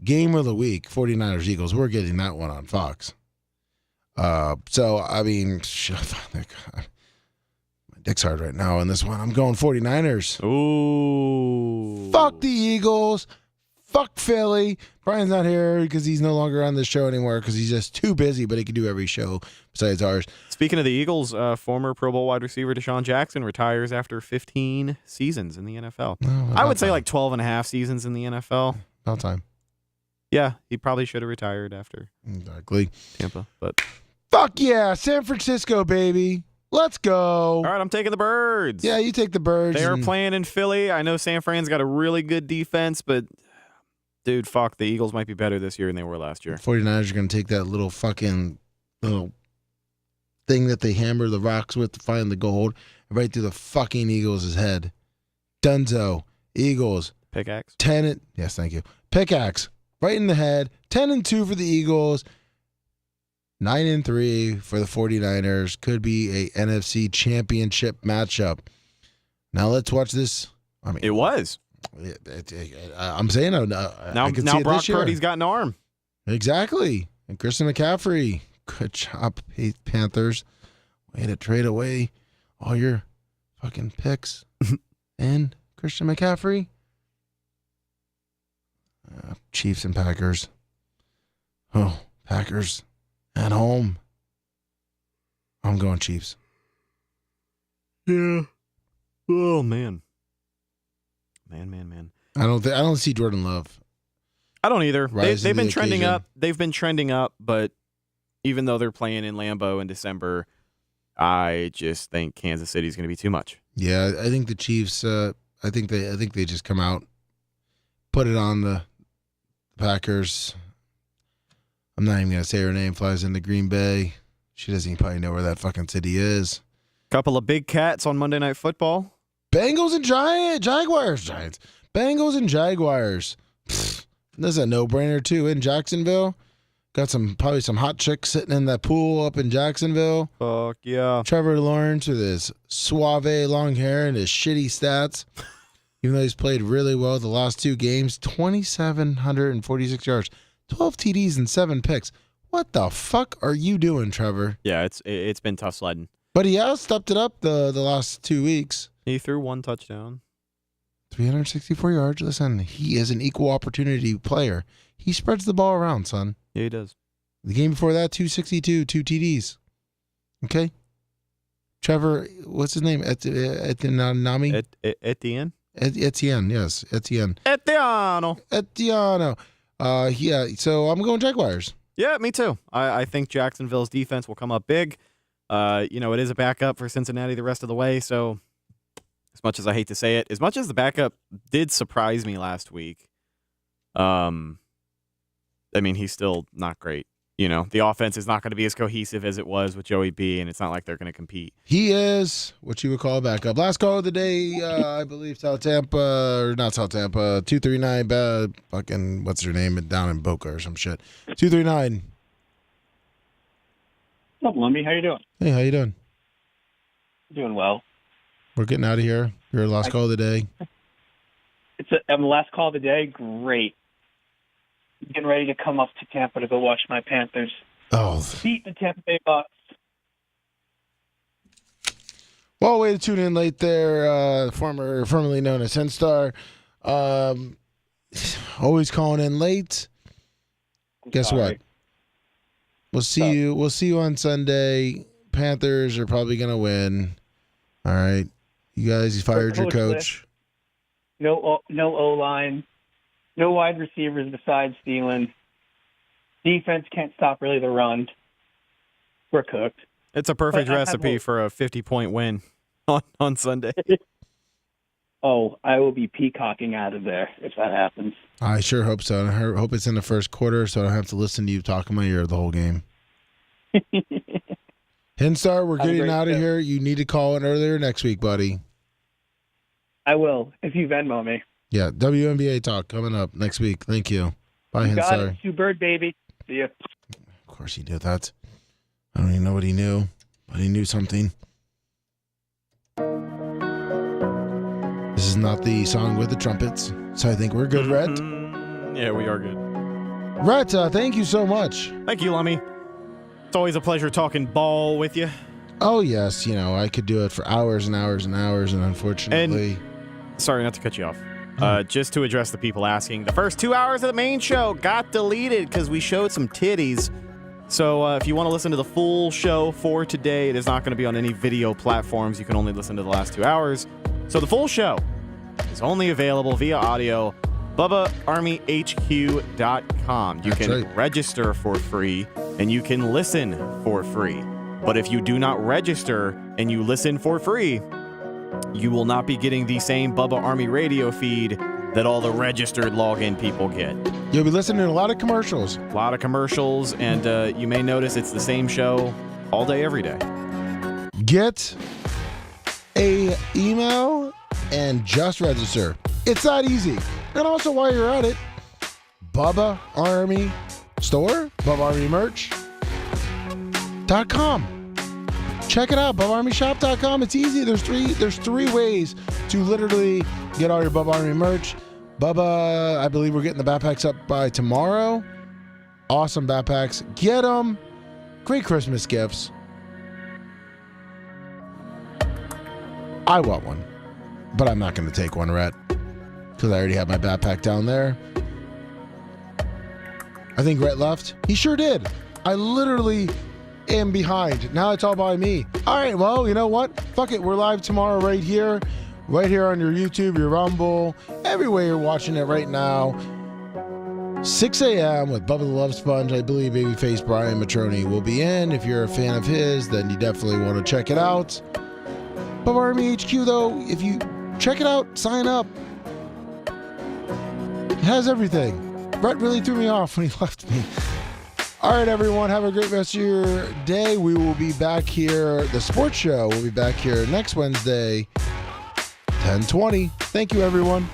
Game of the week, 49ers Eagles. We're getting that one on Fox. So, I mean, my dick's hard right now in this one. I'm going 49ers. Ooh. Fuck the Eagles. Fuck Philly. Brian's not here because he's no longer on this show anymore because he's just too busy, but he can do every show besides ours. Speaking of the Eagles, former Pro Bowl wide receiver Deshaun Jackson retires after 15 seasons in the NFL. I would say like 12 and a half seasons in the NFL. About time. Yeah, he probably should have retired after exactly Tampa. But fuck yeah, San Francisco, baby. Let's go. All right, I'm taking the Birds. Yeah, you take the Birds. They are playing in Philly. I know San Fran's got a really good defense, but dude, fuck, the Eagles might be better this year than they were last year. 49ers are going to take that little fucking little thing that they hammer the rocks with to find the gold right through the fucking Eagles' head. Dunzo. Eagles. Pickaxe. Yes, thank you. Pickaxe. right in the head. 10-2 for the Eagles. 9-3 for the 49ers. Could be a NFC championship matchup. Now let's watch this. I mean, It was. I'm saying I can see Now it Brock this year. Purdy's got an arm. Exactly. And Christian McCaffrey. Good job, Panthers. Way to trade away all your fucking picks. And Christian McCaffrey. Chiefs and Packers. Oh, Packers at home. I'm going Chiefs. Yeah. Oh, man. Man. I don't see Jordan Love. I don't either. Rise They've to been the trending occasion. up. They've been trending up, but even though they're playing in Lambeau in December, I just think Kansas City's going to be too much. Yeah, I think the Chiefs. I think they just come out, put it on the Packers. I'm not even gonna say her name. Flies into Green Bay. She doesn't even probably know where that fucking city is. Couple of big cats on Monday Night Football. Bengals and Jaguars. Giants. Bengals and Jaguars. Pfft, this is a no-brainer too in Jacksonville. Got probably some hot chicks sitting in that pool up in Jacksonville. Fuck yeah. Trevor Lawrence with his suave long hair and his shitty stats. Even though he's played really well the last two games, 2,746 yards, 12 TDs and 7 picks. What the fuck are you doing, Trevor? Yeah, it's been tough sledding. But he has stepped it up the last 2 weeks. He threw one touchdown. 364 yards. Listen, he is an equal opportunity player. He spreads the ball around, son. Yeah, he does. The game before that, 262, 2 TDs. Okay? Trevor, what's his name? Etienne? Etienne, yes. Etienne. Etienne. Yeah, so I'm going Jaguars. Yeah, me too. I think Jacksonville's defense will come up big. It is a backup for Cincinnati the rest of the way, so as much as I hate to say it, as much as the backup did surprise me last week, he's still not great. The offense is not going to be as cohesive as it was with Joey B, and it's not like they're going to compete. He is what you would call a backup. Last call of the day, I believe South Tampa, or not South Tampa, 239, fucking, what's her name, down in Boca or some shit. 239. What's up, Lummy? How you doing? Hey, how you doing? Doing well. We're getting out of here. Your last call of the day. I'm the last call of the day. Great. Getting ready to come up to Tampa to go watch my Panthers beat the Tampa Bay Bucks. Well, way to tune in late there. Formerly known as Henstar. Always calling in late. Guess what? We'll see you. We'll see you on Sunday. Panthers are probably gonna win. All right, you guys. You fired your coach. No O-line. No wide receivers besides Thielen. Defense can't stop really the run. We're cooked. It's a perfect recipe for a 50-point win on Sunday. Oh, I will be peacocking out of there if that happens. I sure hope so. I hope it's in the first quarter so I don't have to listen to you talk in my ear the whole game. Henstar, we're getting out of here. You need to call in earlier next week, buddy. I will, if you Venmo me. Yeah, WNBA talk coming up next week. Thank you. Bye, Henstar. Got it. Sue Bird, baby. See ya. Of course he did that. I don't even know what he knew, but he knew something. This is not the song with the trumpets, so I think we're good, Rhett. Yeah, we are good. Rhett, thank you so much. Thank you, Lummy. It's always a pleasure talking ball with you. Oh, yes. I could do it for hours and hours and hours, and unfortunately... Sorry, not to cut you off. Just to address the people asking, the first 2 hours of the main show got deleted because we showed some titties. So if you want to listen to the full show for today, it is not going to be on any video platforms. You can only listen to the last 2 hours. So the full show is only available via audio, BubbaArmyHQ.com. You can register for free, and you can listen for free. But if you do not register and you listen for free, you will not be getting the same Bubba Army radio feed that all the registered login people get. You'll be listening to a lot of commercials. A lot of commercials, and you may notice it's the same show all day, every day. Get a email and just register. It's that easy. And also, while you're at it, Bubba Army store, Bubba Army merch.com. Check it out, BubbaArmyShop.com. It's easy. There's three ways to literally get all your Bubba Army merch. Bubba, I believe we're getting the backpacks up by tomorrow. Awesome backpacks. Get them. Great Christmas gifts. I want one, but I'm not going to take one, Rhett, because I already have my backpack down there. I think Rhett left. He sure did. I literally am behind. Now it's all by me. All right, well, you know what? Fuck it. We're live tomorrow right here on your YouTube, your Rumble, everywhere you're watching it right now. 6 a.m. with Bubba the Love Sponge. I believe Babyface Brian Matroni will be in. If you're a fan of his, then you definitely want to check it out. Bubba Army HQ, though, if you check it out, sign up. It has everything. Brett really threw me off when he left me. All right, everyone, have a great rest of your day. We will be back here. The sports show will be back here next Wednesday, 10:20. Thank you, everyone.